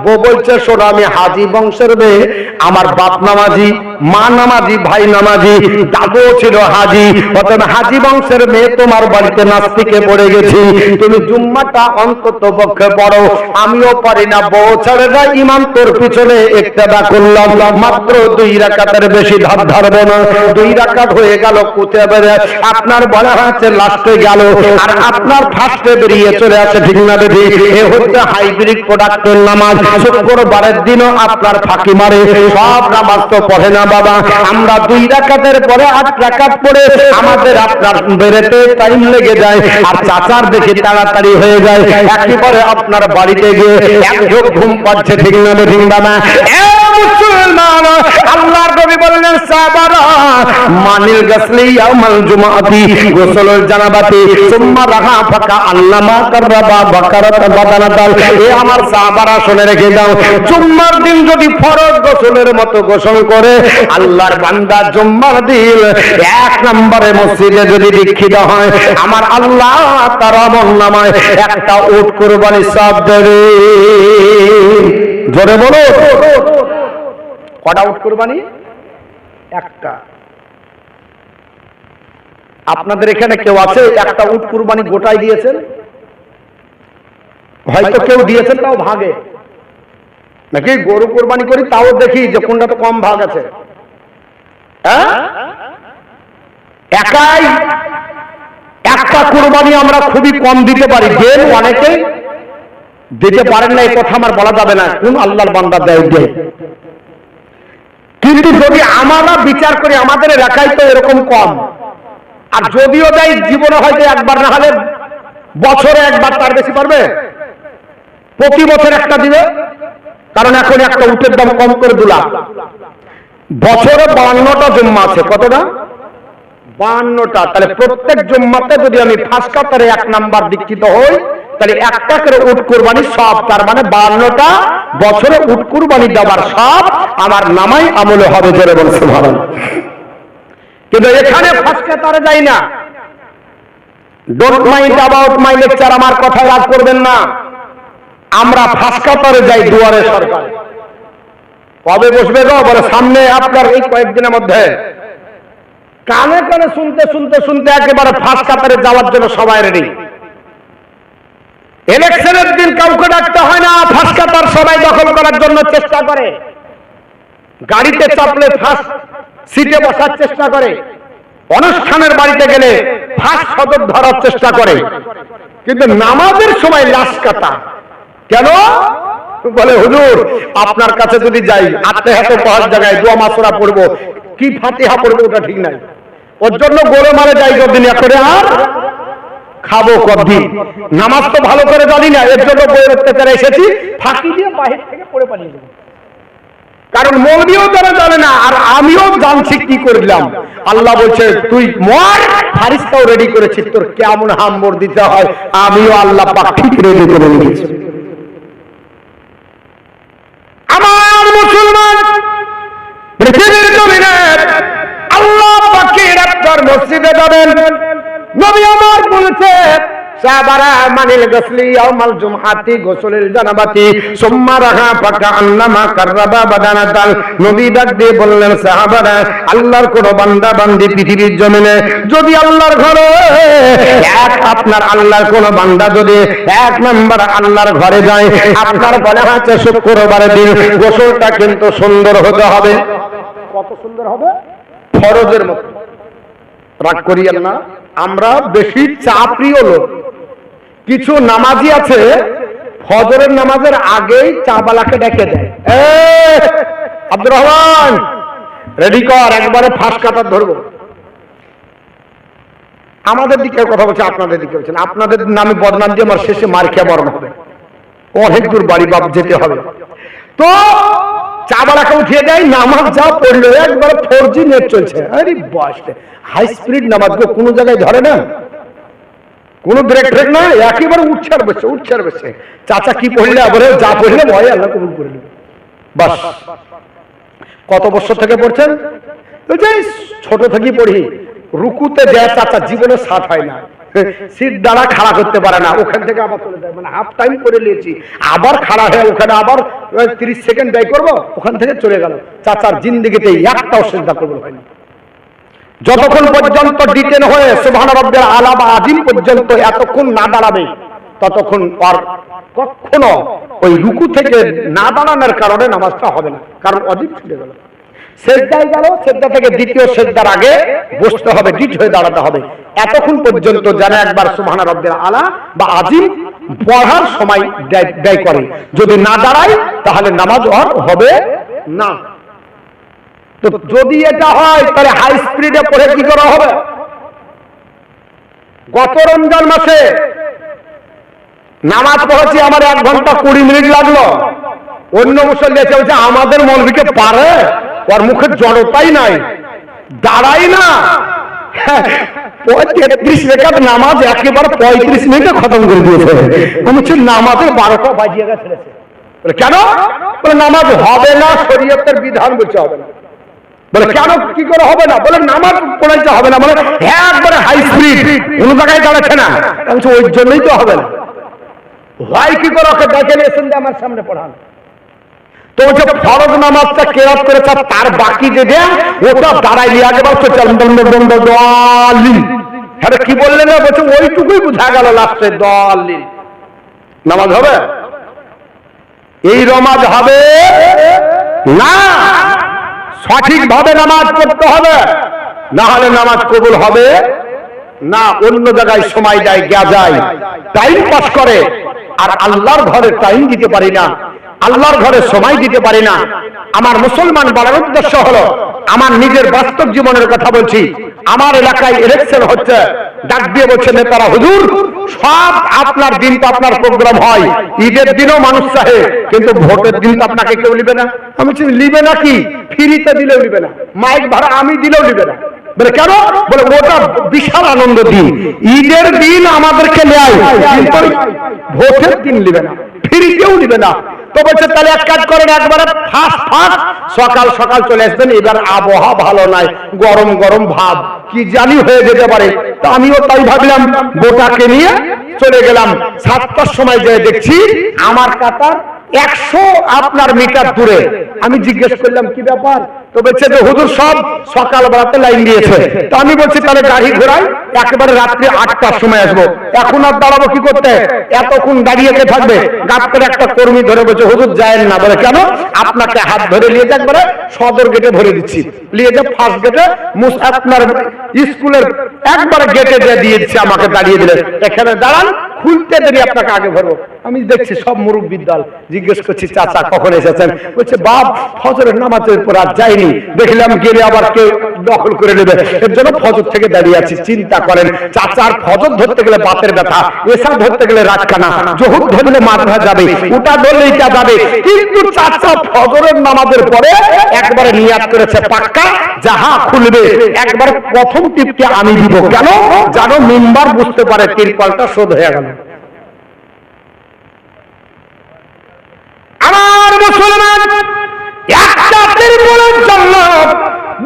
বউ বলছে শোনো, আমি হাজি বংশের মেয়ে, আমার বাপ নামাজি, মা নামাজি, ভাই নামাজি, দাদুও ছিল হাজি, অতএব হাজি বংশের মেয়ে তোমার বাড়িতে নাস্তিকে পড়ে গেছি, তুমি জুম্মাটা অন্তত পক্ষে পড়ো। আমিও পারি না, বউ ছেড়ে যায়, ইমাম তোর পিছনে ইক্তেদা করলাম, মাত্র 2 রাকাতের বেশি ধার ধারবো না। 2 রাকাত হয়ে গেল, কুতে বেড়ে আপনার বলা হয়েছে লাস্টে গেল গেল আর আপনার ফার্স্টে বেরিয়ে চলে আসে, ঠিক না বেঠি? এ হচ্ছে হাইব্রিড প্রোডাক্টের নামাজ। শুক্রবারের দিনও আপনার ফাঁকি মারে, সব নামাজ তো পড়ে না বাবা। আমরা 2 রাকাতের পরে 8 রাকাত পড়ে আমাদের আপনার বেরোতে টাইম লেগে যায়, আর চাচার দেখে তাড়াতাড়ি হয়ে যায়। একেবারে আপনার বাড়িতে গিয়ে একযোগ ঘুম পাচ্ছে, ঠিক না বেঠি বাবা? মুসলমান, আল্লাহর নবী বললেন সাহাবারা, মানিল গাসলি ইয়াউমাল জুমআতি গোসলুল জানাবাতি সুম্মা রাহা ফাকা আল্লামা কাররাবা বাকারাত বাদানাতাল। এ আমার সাহাবারা শুনে রেখে দাও, জুম্মার দিন যদি ফরজ গোসলের মতো গোসল করে আল্লাহর বান্দা জুম্মার দিন 1 নম্বরে মসজিদে যদি দীক্ষিত হয়, আমার আল্লাহ তার আমলনামায় একটা উট কুরবানি সওয়াব দেবে। জোরে বলো, কটা উট কুরবানি? একটা। আপনাদের এখানে কেউ আছে একটা উট কুরবানি গোটাই দিয়েছেন? হয়তো কেউ দিয়েছেন, তাও ভাগে নাকি? গরু কুরবানি করি তাও দেখি যে কোনটা তো কম ভাগ আছে। হ্যাঁ, একাই একটা কুরবানি আমরা খুবই কম দিতে পারি, দেন অনেকে দিতে পারেন না, এই কথা আমার বলা যাবে না, কোন আল্লাহর বান্দা দেয় দেয়। কিন্তু যদি আমরা বিচার করি আমাদের এলাকায় তো এরকম কম, আর যদিও দেয় জীবনে হয়তো একবার, না হলে বছরে একবার, তার বেশি পারবে? প্রতি বছর একটা দিবে, কারণ এখন একটা উটের দাম কম করে 2 লাখ। বছরে 52টা জুম্মা আছে। কতটা? 52টা। তাহলে প্রত্যেক জুম্মাতে যদি আমি ফার্স্ট কাতারে 1 নাম্বার দীক্ষিত হই, তাহলে 1টা করে উট কুরবানি সব, তার মানে 52টা বছরে উট কুরবানি দেওয়ার সব আমার নামাই আমলে হবে। জোরে বলছে সুবহানাল্লাহ। কিন্তু এখানে ফার্স্ট কাতারে যাই না। Don't mind about my lecture, আমার কথা রাগ করবেন না। আমরা ফার্স্ট কাতারে যাই দুয়ারে সরকার। কবে বসবে গো? বলে সামনে আপনার এই কয়েকদিনের মধ্যে। কানে কানে শুনতে শুনতে শুনতে একেবারে ফার্স্ট কাতারে যাওয়ার জন্য সবাই রেডি। ইলেকশনের দিন কাউকে ডাকতে হয় না, ফার্স্ট কাতার সবাই দখল করার জন্য চেষ্টা করে। গাড়িতে চাপলে ফার্স্ট সিটে বসার চেষ্টা করে, অনুষ্ঠানের বাড়িতে গেলে ফার্স্ট সদর ধরার চেষ্টা করে। কিন্তু নামাজের সময় লাস্ট কাতা কেন? বলে হুজুর আপনার কাছে যদি যাই, আত্মহাতে পড়ার জায়গায় দোয়া মাসুরা পড়বো, কি ফাতিহা পড়বো ওটা ঠিক নাই, ওর জন্য গোলে মারে যাই যতদিন করে আর খাবো কদিন। নামাজ তো ভালো করে জানি না, এর জন্য বইয়ের অত্যাচারে এসেছি, ফাঁকি দিয়ে বাহির থেকে পড়ে পালিয়ে যাবো। কারণ মৌলভিও তারা জানে না, আর আমিও জানছি কি করলাম। আল্লাহ বলছে তুই মর, ফারিস্তাও রেডি করেছিস, তোর কেমন হাম্বর দিতে হয় আমিও আল্লাহ পাক ঠিক রেডি করে নিয়েছি। আমার মুসলমান, পৃথিবীর জমিনে আল্লাহ পাকের আপনার মসজিদে যাবেন, নবী আমার বলেছে সাহাবারা মানিল গাসলি ইয়াউমাল জুমআতি গোসলের জানাবাতি সুম্মা রাহা ফাকা আন্নামা কাররাবা বাদানাতাল। নবী ডাক দিয়ে বললেন সাহাবারা, আল্লাহর কোন বান্দা বান্দি পৃথিবীর জমিনে যদি আল্লাহর ঘরে আপনার আল্লাহর কোন বান্দা যদি 1 নাম্বার আল্লাহর ঘরে যায়, আপনার বলা আছে শুক্রবারের দিন গোসলটা কিন্তু সুন্দর হতে হবে। কত সুন্দর হবে? ফরজের মতো। রাগ করিয়েন না, আমরা বেশি চা প্রিয় লোক। কিছু নামাজি আছে ফজরের নামাজের আগেই চাবালাকে ডেকে দেয়, আব্দুর রহমান রেডি কর, একবারে ফাঁস কাটার ধরবো। আমাদের দিকে কথা বলছে, আপনাদের দিকে বলছেন, আপনাদের নামে বদনাম দিয়ে আমার শেষে মার খেয়ে বরণ হবে, অনেক দূর বাড়ি বাপ যেতে হবে। তো চাবালাকে উঠিয়ে দেয়, নামাজ যা পড়লো একবারে 4G নেট চলছে। আরে বাস, হাই স্পিড নামাজ গো, কোনো জায়গায় ধরে না, কোন ব্রেক ট্রেক না, একেবারে উঠছে আর বসছে, উঠছে আর বসছে। চাচা কি পড়লে আবার যা পড়লে ভয় আল্লাহ কবুল করে নেবে। বাস। কত বছর থেকে পড়ছেন? ছোট থেকেই পড়ি। রুকুতে দেয় চাচা জীবনে সাথ হয় না, সিট দ্বারা খাড়া করতে পারে না, ওখান থেকে আবার চলে যায়, মানে হাফ টাইম করে নিয়েছি, আবার খাড়া হয়ে ওখানে আবার 30 সেকেন্ড ব্যয় করবো, ওখান থেকে চলে গেল। চাচার জিন্দেগিতে একটাও সিজদা কবুল হয়নি। যতক্ষণ পর্যন্ত ডিটেন হয়ে সুবহান রাব্বিল আলা বা আজিম পর্যন্ত এতক্ষণ না দাঁড়াবে, ততক্ষণ আর কখনো ওই রুকু থেকে না দাঁড়ানোর কারণে নামাজটা হবে না, কারণ অজিব ছুটে গেল। সেজদায় গেল, সেজদা থেকে দ্বিতীয় সেজদার আগে বসতে হবে, ডিট হয়ে দাঁড়াতে হবে। এতক্ষণ পর্যন্ত যেন একবার সুবহানা রাব্বিল আলা বা আজিম পড়ার সময় ব্যয় করে। যদি না দাঁড়ায় তাহলে নামাজ আর হবে না। তো যদি এটা হয় তাহলে হাই স্পিডে পড়ে কি করা হবে? গত রমজান মাসে নামাজ পড়েছি, আমার 1 ঘন্টা 20 মিনিট লাগলো। অন্য মুসল্লি এসে বলছে আমাদের মৌলভীকে পারে, ওর মুখের জড়তাই নাই, দাঁড়াই না। 33 রাকাত নামাজ একেবারে 35 মিনিটে খতম করে দিয়েছে। আমি বলছি নামাজের 12টা বাজিয়ে গেছে। বলে কেন? বলে নামাজ হবে না, শরীয়তের বিধান বলছে হবে না। বলে কেন, কি করে হবে না? বলে নামাজ পড়াইতে হবে না। বলে হ্যাঁ, একবারে হাই স্পিড, কোন জায়গায় দাঁড়াচ্ছে না। আমি বলছি ওই জন্যই তো হবে না। হয় কি করে? ওকে দেখে নিয়েছেন যে আমার সামনে পড়ান। তো বলছে ফরজ নামাজটা কেরাত করেছে, তার বাকি যে দেয়া ওটা দাঁড়াই নিয়ে আগে বলছে দলিল। হ্যাঁ, কি বললেন? বলছে ওইটুকুই বোঝা গেল লাস্টে দলিল। নামাজ হবে? এই নামাজ হবে না। সঠিকভাবে নামাজ পড়তে হবে, না হলে নামাজ কবুল হবে না। অন্য জায়গায় সময় দেয়, যায় টাইম পাস করে, আর আল্লাহর ঘরে টাইম দিতে পারি না, আল্লাহর ঘরে সময় দিতে পারি না। আমার মুসলমান বলার উদ্দেশ্য হলো, আমার নিজের বাস্তব জীবনের কথা বলছি। আমার এলাকায় ইলেকশন হচ্ছে, ডাক দিয়ে বলছে নেতারা, হুজুর সব আপনার দিন তো আপনার প্রোগ্রাম হয়, ঈদের দিনও মানুষ চাহে, কিন্তু ভোটের দিন তো আপনাকে কেউ নিবে না। আমি বলছি লিবে না কি? ফ্রিতে দিলেও নিবে না, মাইক ভাড়া আমি দিলেও নিবে না। বলে কেন? বলে ওটা বিশাল আনন্দ দিন, ঈদের দিন আমাদেরকে নেয়, কিন্তু ভোটের দিন নিবে না, ফ্রিতেও নিবে না। তো বলছে তাহলে এক কাজ করেন, একবারে ফার্স্ট সকাল সকাল চলে আসবেন। এবার আবহাওয়া ভালো নাই, গরম গরম ভাব, কি জানি হয়ে যেতে পারে। তো আমিও তাই ভাবলাম, বোটাকে নিয়ে চলে গেলাম। 7টার সময় যেয়ে দেখছি আমার কাতার 100 আপনার মিটার দূরে। আমি জিজ্ঞেস করলাম কি ব্যাপার? তো বলছে যে হুজুর সব সকাল বেলাতে লাইন দিয়েছে। তো আমি বলছি তাহলে গাড়ি ঘোরাই, একেবারে রাত্রি 8টার সময় আসবো। এখন আর দাঁড়াবো কি করতে? এতক্ষণ দাঁড়িয়ে কে থাকবে? গাছ করে একটা কর্মী ধরে বলছে হুজুর যায়েন না। বলে কেন? আপনাকে হাত ধরে নিয়ে যাক, একবারে সদর গেটে ভরে দিচ্ছি, নিয়ে যা ফার্স্ট গেটে আপনার স্কুলের একবারে গেটে দিয়ে দিচ্ছে, আমাকে দাঁড়িয়ে দিলেন, এখানে দাঁড়ান, খুলতে দেরি আপনাকে আগে ভরবো। আমি দেখছি সব মুরব্বির দল। জিজ্ঞেস করছি চাচা কখন এসেছেন? বলছে বাপ ফজরের নামাজের পর আর যাইনি, দেখলাম গেলে আবার কেউ দখল করে নেবে, এর জন্য ফজর থেকে দাঁড়িয়ে আছি। চিন্তা করেন, চাচার ফজর ধরতে গেলে বাতের ব্যথা, এসা ধরতে গেলে রাতকানা, জহুর ধরলে মাথা যাবে, ওটা ধরলে এটা যাবে, কিন্তু চাচা ফজরের নামাজের পরে একবারে নিয়াত করেছে পাক্কা, যাহা খুলবে একবার প্রথম টিপকে আমি দিব। কেন? জানো মিম্বার বুঝতে পারে তিরপালটা শোধ হয়ে গেল। আমার মুসলমান, একটা তিরপালের জন্য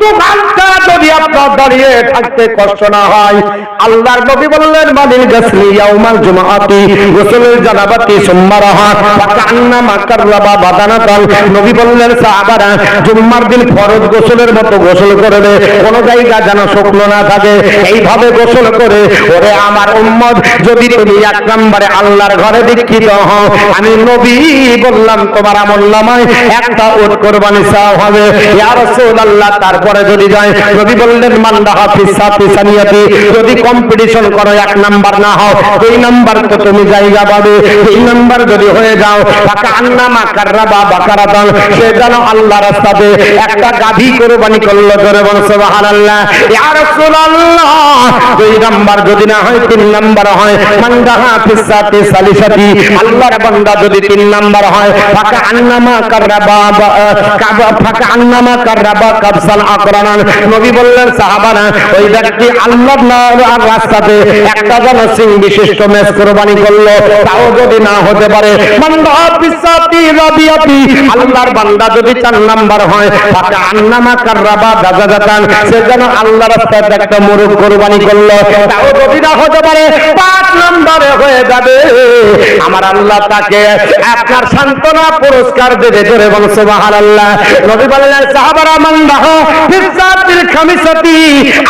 2 ঘন্টা যদি আপনার দাঁড়িয়ে থাকতে কষ্ট না হয়, আল্লাহর নবী বললেন মানিল গাসলি ইয়াউমাল জুমআতি গোসলের জানাবাতি সুম্মারাহা ফাকান্নামা কাররাবা বাদানাতান। নবী বললেন সাহাবারা জুম্মার দিন ফরজ গোসলের মতো গোসল করবে, কোন জায়গা যেন শুকনো না থাকে, এইভাবে গোসল করে। ওরে আমার উম্মত, যদি তুমি 1 নম্বরে আল্লাহর ঘরে দীক্ষিত হও, আমি নবী বললাম তোমার আমলনামায় একটা উট কুরবানি চাওয়া হবে। ইয়া রাসূলুল্লাহ, তারপরে যদি যায়, নবী বললেন মান্দাহা ফিসাতি সানিয়াতি, যদি কম্পিটিশন করো 1 নাম্বার না হও, 2 নাম্বার তো তুমি জায়গা পাবে। 3 নাম্বার যদি হয়ে যাও, ফাকা আন্নামা কাররাবা বাকারাতান, সে যেন আল্লাহর রাস্তাতে একটা গাভী কুরবানি করলো। জোরে বল সুবহানাল্লাহ। ইয়া রাসূলুল্লাহ, 2 নাম্বার যদি না হয় 3 নাম্বার হয়, মান্দাহা ফিসাতি সালিসাতি, আল্লাহর বান্দা যদি 3 নাম্বার হয়, ফাকা আন্নামা কাররাবা ফাকা আন্নামা কাররাবা কাবসাল আকরানান। নবী বললেন সাহাবারা, ওই ব্যক্তি আল্লাহর রাস্তাতে একটা যেন সিং বিশিষ্ট মেষ কুরবানি করলো, তাও যদি না হতে পারে, মান্দা বিসাতি রাবিয়াতি, আল্লাহর বান্দা যদি 4 নাম্বার হয়, ফাকা আন্নামা কাররাবা দাজাজাতান, সে যেন আল্লাহর রাস্তাতে একটা মুরগ কুরবানি করলো, তাও যদি না হতে পারে, 5 নম্বরে হয়ে যাবে। আমার আল্লাহ তাকে আপনার সান্ত্বনা পুরস্কার দেবে। জোরে বল সুবহানাল্লাহ। নবী বললেন সাহাবারা মান্দাহা ফিসাতিল খামিসাতি,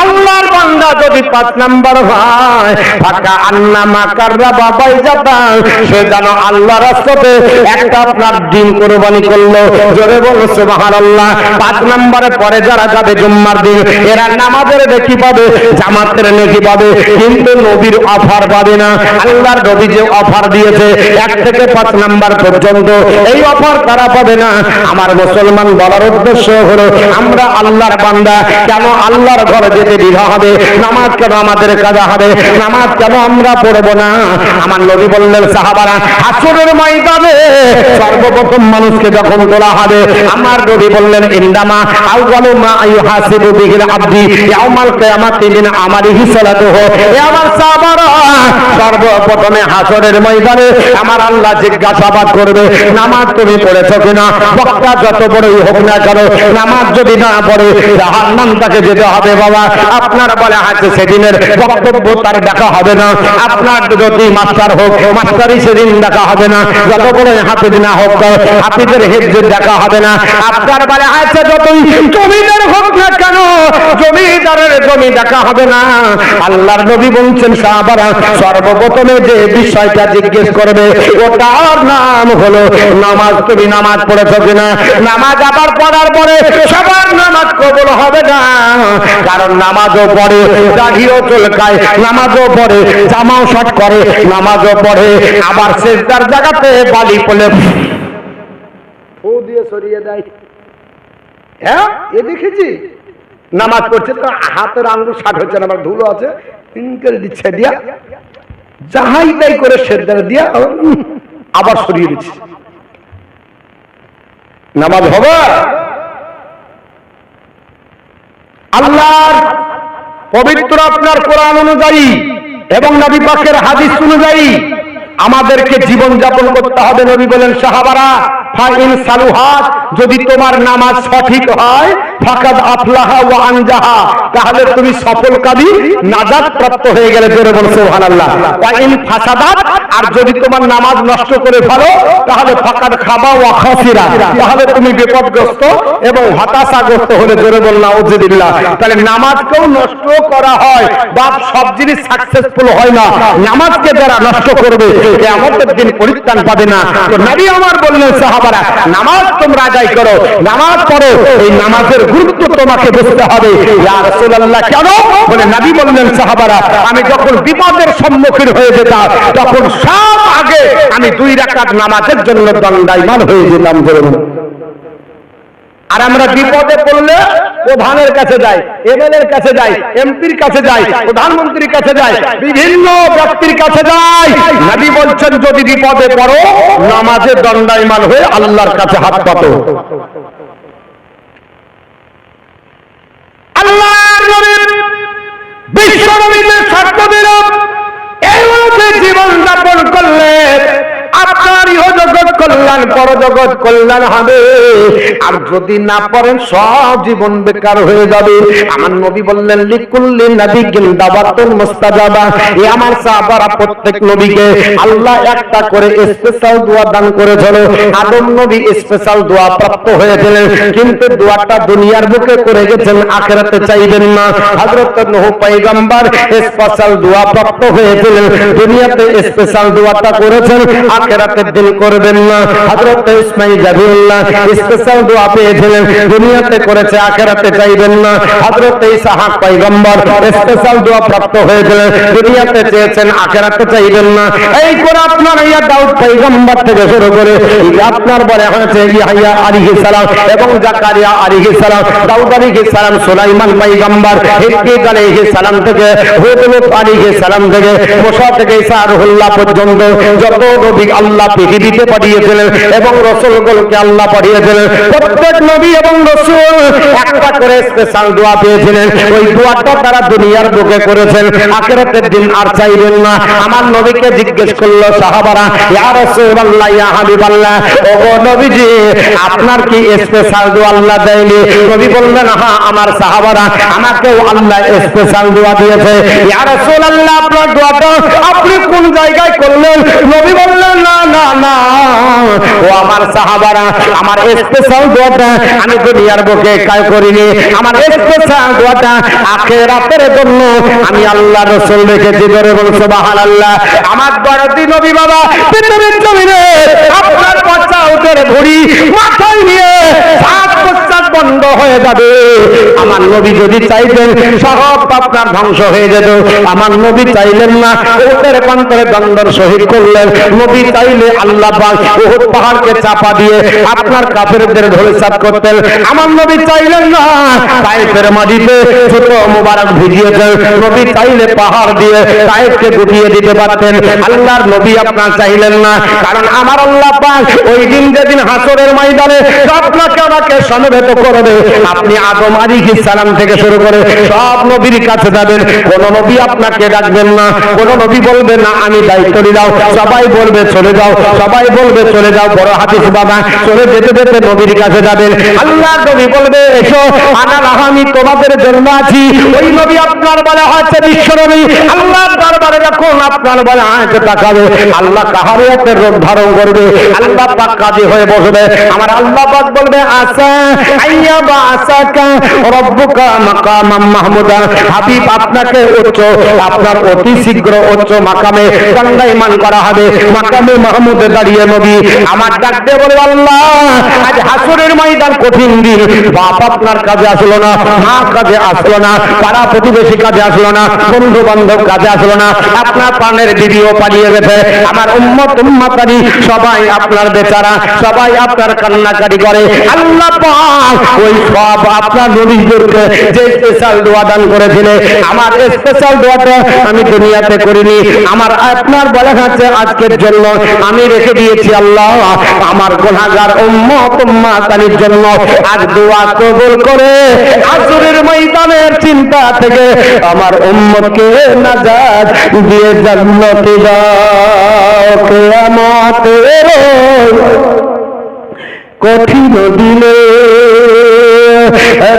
আল্লাহর বান্দা যদি 5 নাম্বার হয়, ফাকা আন্নামা কাররাবা বাইজাতান, সে যেন আল্লাহর রাস্তাতে একটা আপনার ডিম কুরবানি করলো। জোরে বলো সুবহানাল্লাহ। 5 নম্বরে পরে যারা যাবে জুম্মার দিন, এরা নামাজের নেকি পাবে, জামাতের নেকি পাবে, কিন্তু নবীর অফার পাবে না। আল্লাহর নবী যে অফার দিয়েছে 1 থেকে 5 নাম্বার পর্যন্ত, এই অফার তারা পাবে না। আমার মুসলমান বলার উদ্দেশ্য হলো, আমরা আল্লাহর বান্দা, কেন আল্লাহর ঘরে যেতে দ্বিধা হবে? নামাজ কেন আমাদের কাজা হবে? নামাজ কেন আমরা পড়বো না? আমার নবী বললেন, সাহাবারা, হাসরের ময়দানে সর্বপ্রথম মানুষকে যখন তোলা হবে, আমার নবী বললেন, ইন্দামা আউয়ালু মা ইউহাসিবু বিহিল আবদি ইয়াউমাল কিয়ামাতি মিন আমালিহি সালাতুহু। এ আমার সাহাবারা, সর্বপ্রথমে হাসরের ময়দানে আমার আল্লাহ জিজ্ঞাসাবাদ করবে, নামাজ তুমি পড়েছো কিনা? বক্তা যত বড়ই হোক না কেন, নামাজ যদি না পড়ে জাহান্নাম তাকে যেতে হবে। বাবা, আপনার বলে আছে সেদিনের বক্তব্য তার দেখা হবে না। আপনার যদি মাস্টার হোক, মাস্টারই সেদিন দেখা হবে না। যত বড় হাফেজ না হোক, হাফেজের হেফজের দেখা হবে না। আপনার বলে আছে যতই জমিদার হোক না কেন, জমিদারের জমি দেখা হবে না। আল্লাহর নবী বলছেন, সাহাবারা, সর্বপ্রথমে যে বিষয়টা জিজ্ঞেস করবে ওটার নাম হলো নামাজ। তুমি নামাজ পড়েছো কিনা? নামাজ আবার পড়ার পরে সবার নামাজ কবুল হবে না, কারণ নামাজও পড়ে, দাড়িও চুলকায়, নামাজও পড়ে, জামাও শর্ট করে, নামাজও পড়ে, আবার সেজদার জায়গাতে বালি পড়ে ফু দিয়ে সরিয়ে দেয়। হ্যাঁ, এ দেখেছি নামাজ পড়ছে তো হাতের আঙ্গুল 60 হচ্ছে না, আমার ধুলো আছে, করে দিচ্ছে দিয়া যাহাই তাই করে সেজদা দিয়া আবার সরিয়ে দিচ্ছে। নামাজ হবে? আল্লাহর পবিত্র আপনার কোরআন অনুযায়ী এবং নবী পাকের হাদিস অনুযায়ী আমাদেরকে জীবন যাপন করতে হবে। নবী বলেন, সাহাবারা, ফাইন সালুহাত, যদি তোমার নামাজ সঠিক হয়, ফাকাদ আফলাহা ওয়া আনজাহা, তাহলে তুমি সফলকামী, নাজাত প্রাপ্ত হয়ে গেলে। জোরে বল সুবহানাল্লাহ। ওয়াইন ফাসাদাত, আর যদি তোমার নামাজ নষ্ট করে ফেলো, তাহলে ফাকাদ খাবা ওয়া খাসিরা, তাহলে তুমি বিপদগ্রস্ত এবং হতাশাগ্রস্ত হলে। জোরে বল নাউযুবিল্লাহ। তাহলে নামাজকেও নষ্ট করা হয়, বাপ সব জিনিস সাকসেসফুল হয় না। নামাজকে যারা নষ্ট করবে কিয়ামতের দিন পরিত্রাণ পাবে না। তো নবী আমার বললেন, সাহাবারা, নামাজ তোমরা আদায় করো, নামাজ পড়ো, এই নামাজের গুরুত্ব তোমাকে বুঝতে হবে। ইয়া রাসূলুল্লাহ, কেন? বলে নবী বললেন, সাহাবারা, আমি যখন বিপদের সম্মুখীন হয়ে যেতাম, তখন সব আগে আমি 2 রাকাত নামাজের জন্য দণ্ডায়মান হয়ে যেতাম। আর আমরা বিপদে পড়লে প্রধানের কাছে যাই, এমএলএর কাছে যাই, এমপির কাছে যাই, প্রধানমন্ত্রীর কাছে যাই, বিভিন্ন ব্যক্তির কাছে যাই। নবী বলছেন, যদি বিপদে পড়ো, নামাজে দণ্ডায়মান হয়ে আল্লাহর কাছে হাত পাতো। আল্লাহর নবী বিশ্ব নবীদের সাক্ষ্য দিল, এইভাবে জীবন যাপন করলে আপনার ইহজগৎ কল্যাণ, পরজগৎ কল্যাণ হবে। আর যদি না পড়েন, সব জীবন বেকার হয়ে যাবে। আমার নবী বললেন, লিকুল্লি নাবিয়্যিন দাওয়াতুন মুস্তাজাবা। এই আমার সাহাবারা, প্রত্যেক নবীকে আল্লাহ একটা করে স্পেশাল দোয়া দান করেছিল। আদম নবী স্পেশাল দোয়া প্রাপ্ত হয়েছিলেন, কিন্তু দোয়াটা দুনিয়ার বুকে করে গেছেন, আখিরাতে চাইবেন না। হযরত নূহ পয়গম্বর স্পেশাল দোয়া প্রাপ্ত হয়েছিলেন, দুনিয়াতে স্পেশাল দোয়াটা করেছেন, আখিরাতের দিন করবেন না। হযরত ইসমাঈল জাবিউল্লাহ স্পেশাল দোয়া পেয়েছিলেন, দুনিয়াতে করেছে, আখিরাতে চাইবেন না। হযরত ইসহাক পয়গম্বর স্পেশাল দোয়া প্রাপ্ত হয়েছিলেন, দুনিয়াতে চেয়েছেন, আখিরাতে চাইবেন না। এই করে আপনার ইয়া দাউদ পয়গম্বর থেকে শুরু করে আপনার বলে হয়েছে ইয়াহইয়া আলাইহিস সালাম এবং জাকারিয়া আলাইহিস সালাম, দাউদ আলাইহিস সালাম, সুলাইমান পয়গম্বর, হিজকিল আলাইহিস সালাম থেকে, হুদ আলাইহিস সালাম থেকে, মুসা থেকে ঈসা রুহুল্লাহ পর্যন্ত যত নবী আল্লাহ পৃথিবীতে পাঠিয়েছিলেন এবং রাসূলগুলোকে আল্লাহ পাঠিয়েছিলেন, প্রত্যেক নবী এবং রাসূল একটা করে স্পেশাল দোয়া পেয়েছিলেন। ওই দোয়াটা তারা দুনিয়ার বুকে করেছেন, আখিরাতের দিন আর চাইবেন না। আমার নবীকে জিজ্ঞেস করলো সাহাবারা, ইয়া রাসূলুল্লাহ, ইয়া হাবিবাল্লাহ, ওগো নবীজি, আপনার কি স্পেশাল দোয়া আল্লাহ দেয়নি? নবী বললেন, হ্যাঁ, আমার সাহাবারা, আমাকেও আল্লাহ স্পেশাল দোয়া দিয়েছে। ইয়া রাসূলুল্লাহ, আপনার দোয়াটা আপনি কোন জায়গায় করলেন? নবী বললেন, না না না, ও আমার সাহাবারা, আমার স্পেশাল দোয়াটা আমি দুনিয়ার বুকে কাজ করিনি, আমার স্পেশাল দোয়াটা আখিরাতের জন্য আমি আল্লাহ রাসূল রেখেছি। ধরে বল সুবহানাল্লাহ। আমার দরদি নবী বাবা পৃথিবীর জমিনে আপনার পচা উঠের ভুঁড়ি মাথায় নিয়ে শ্বাস প্রশ্বাস বন্ধ হয়ে যাবে। আমার নবী যদি চাইতেন সব আপনার ধ্বংস হয়ে যেত, আমার নবী চাইলেন না, উহুদের প্রান্তরে দ্বন্দ্ব শহীদ করলেন। নবী চাইলে আল্লাহ পাক উহুদ পাহাড়কে চাপা দিয়ে আপনার কাফেরদের ধূলিসাৎ করতেন। আমার নবী চাইলেন না, তায়েফের মাটিতে ছোট মুবারক ভিজিয়েছেন। নবী চাইলে পাহাড় দিয়ে তায়েফকে গুটিয়ে দিতে পারতেন। আল্লাহর নবী আপনার চাইলেন না, কারণ আমার আল্লাহ পাক ওই দিন যেদিন হাসরের ময়দানে আপনাকে আমাকে সমবেত করবে, আপনি আদম আলাইহিস সালাম থেকে শুরু করে সব নবীর কাছে যাবেন, কোন নবী আপনাকে ডাকবেন না, কোন নবী বলবে না আমি দায়িত্ব নিলাম, সবাই বলবে চলে যাও, সবাই বলবে চলে যাও। বড় হাদিস বাবা, চলে যেতে যেতে নবীর কাছে যাবেন, আল্লাহর নবী বলবে এসো, আমি তোমাদের জন্য আছি। ওই নবী আপনার বলা হচ্ছে বিশ্ব নবী, আল্লাহর দরবারে যখন আপনার বলা হচ্ছে তাকাবে, আল্লাহ কাহারে একটা রূপ ধারণ করবে, আল্লাহ পাক কাজী হয়ে বসবে। আমার আল্লাহ পাক বলবে আসা আইয়া বা আসাকা রব্বুকা মাকামাম মাহমুদা, হাবিব আপনাকে উচ্চ, আপনার অতি শীঘ্র উচ্চ মাকামে দণ্ডায়মান করা হবে। মাকামে মাহমুদে দাঁড়িয়ে নবী আমার ডাক দিয়ে বলে আল্লাহ আজ হাসরের ময়দান কঠিন দিন, বাপ আপনার কাজে আসলো না, মা কাজে আসলো না, পাড়া প্রতিবেশী কাজে আসলো না, বন্ধু বান্ধব কাজে আসলো না, আপনার প্রাণের বিবিও পালিয়ে গেছে, আমার উম্মত উম্মাতানি সবাই আপনার বেচারা, সবাই আপনার কান্নাকারি করে। আল্লাহ পাক ওই সব আপনার নবীদেরকে যে স্পেশাল দোয়া দান করেছিলেন, আমার স্পেশাল দোয়াটা আমি দুনিয়াতে করিনি, আমার আপনার বলা হচ্ছে আজকের জন্য আমি রেখে দিয়েছি। আল্লাহ আমার গুনাহগার উম্মত উম্মাতানির জন্য আজ দোয়া কবুল করে আসরের ময়দানের চিন্তা থেকে আমার উম্মতকে নাজাত দিয়ে জান্নাতে দাও। কিয়ামতের কঠিন দিনে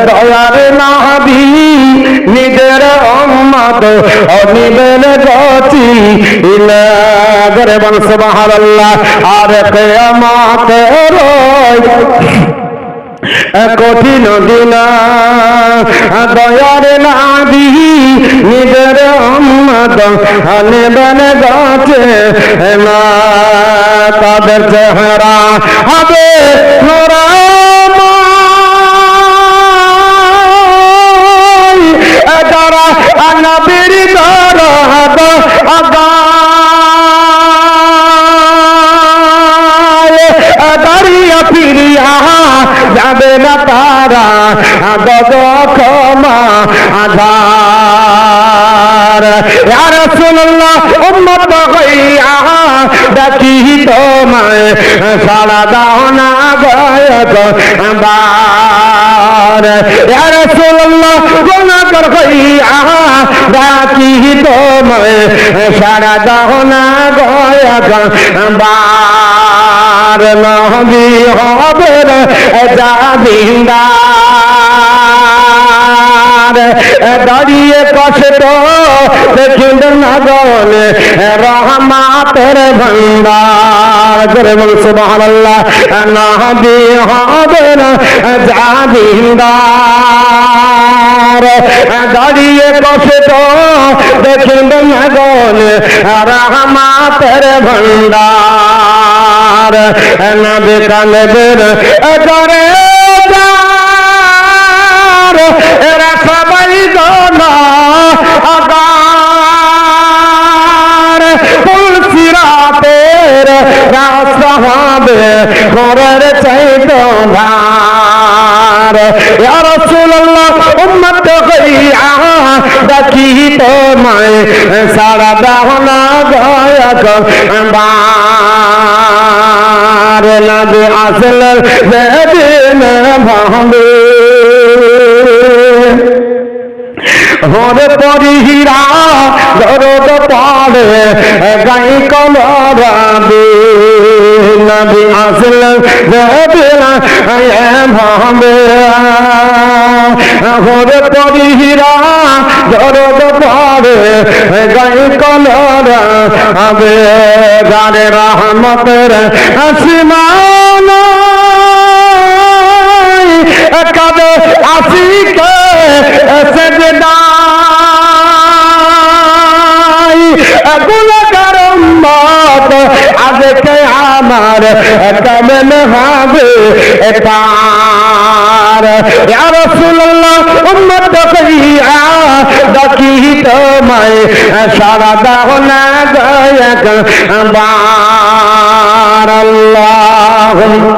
দয়ার নবী নিজের উম্মত অনিবেন গতি ইলাগরে বল সুবহানাল্লাহ। আর কিয়ামতের কঠিন দিন দয়ার নবী নিজের উম্মত অনিবেন গতি না, তাদের চেহারা হবে নূরাময়, যারা নবীর দরদ দাঁড়িয়ে ফিরিয়া যাবে না তারা গজ ক্ষমা আধার। ইয়া রাসূলুল্লাহ উম্মত হইয়া ডাকি তোমায় সাড়া দাও না গায়ক বার। ইয়া রাসূলুল্লাহ গুনাহগার হইয়া ডাকি তোমায় সাড়া দাও না গায়ক বার। নবী হবেন জামিনদার, দাঁড়িয়ে কষ্ট দেখিল না গলে রহমাতের ভান্ডার। করে বল সুবহানাল্লাহ। নবী হবেন জামিনদার, দাঁড়িয়ে কষ্ট দেখিল না গলে রহমাতের ভান্ডার। নবী কালেবের করে এরা সবাই গুনাহগার, পুলসিরাতের রাস্তা হবে ঘরের চাইতো ধার। ইয়া রাসূলুল্লাহ উম্মত হইয়া ডাকি তোমায় সাড়া দাও না গায়ক বার। নবী আসলেন যেদিন ভাবে হরে পরিহীরা দরদ পড়ে গাই কলরাবে। নবী আসলেন যেদিন ভাবে হরে পরিহীরা দরদ পড়ে গায়ে কলরা হবে গারে রহমতের আসমানা কাবে আসিকে সেজদাই গুনাহগার উম্মত আজকে আমার কেমন হবে পার ইয়া রাসূলুল্লাহ উম্মত কইয়া ডাকি তোমায় সারা দাও না গায়ক বার আল্লাহুম্মা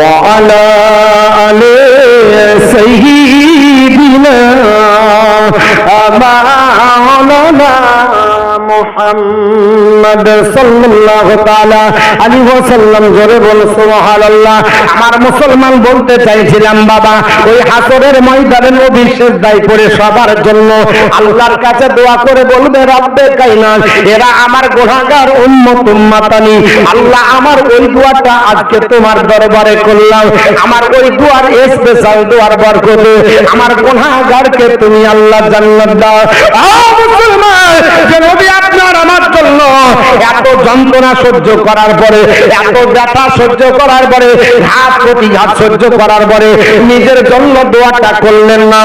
وعلى آل سيدنا مولانا মুহাম্মদ সাল্লাল্লাহু তাআলা আলাইহি ওয়াসাল্লাম জোরে বল সুবহানাল্লাহ। আমার মুসলমান বলতে চাইছিলাম বাবা, ওই হাসরের ময়দানে নবী সিজদায় পড়ে সবার জন্য আল্লাহর কাছে দোয়া করে বলবে, রব্বে কায়নাত, এরা আমার গুনাহগার উম্মত উম্মাতানি, আল্লাহ আমার ওই দোয়াটা আজকে তোমার দরবারে করলাম, আমার ওই দোয়ার স্পেশাল দোয়ার বরকতে আমার গুনাহগারকে তুমি আল্লাহ জান্নাত দাও। মুসলমান, যে নবী আপনার আমার জন্য এত যন্ত্রণা সহ্য করার পরে, এত ব্যথা সহ্য করার পরে, ঘাত প্রতিঘাত সহ্য করার পরে নিজের জন্য দোয়াটা করলেন না,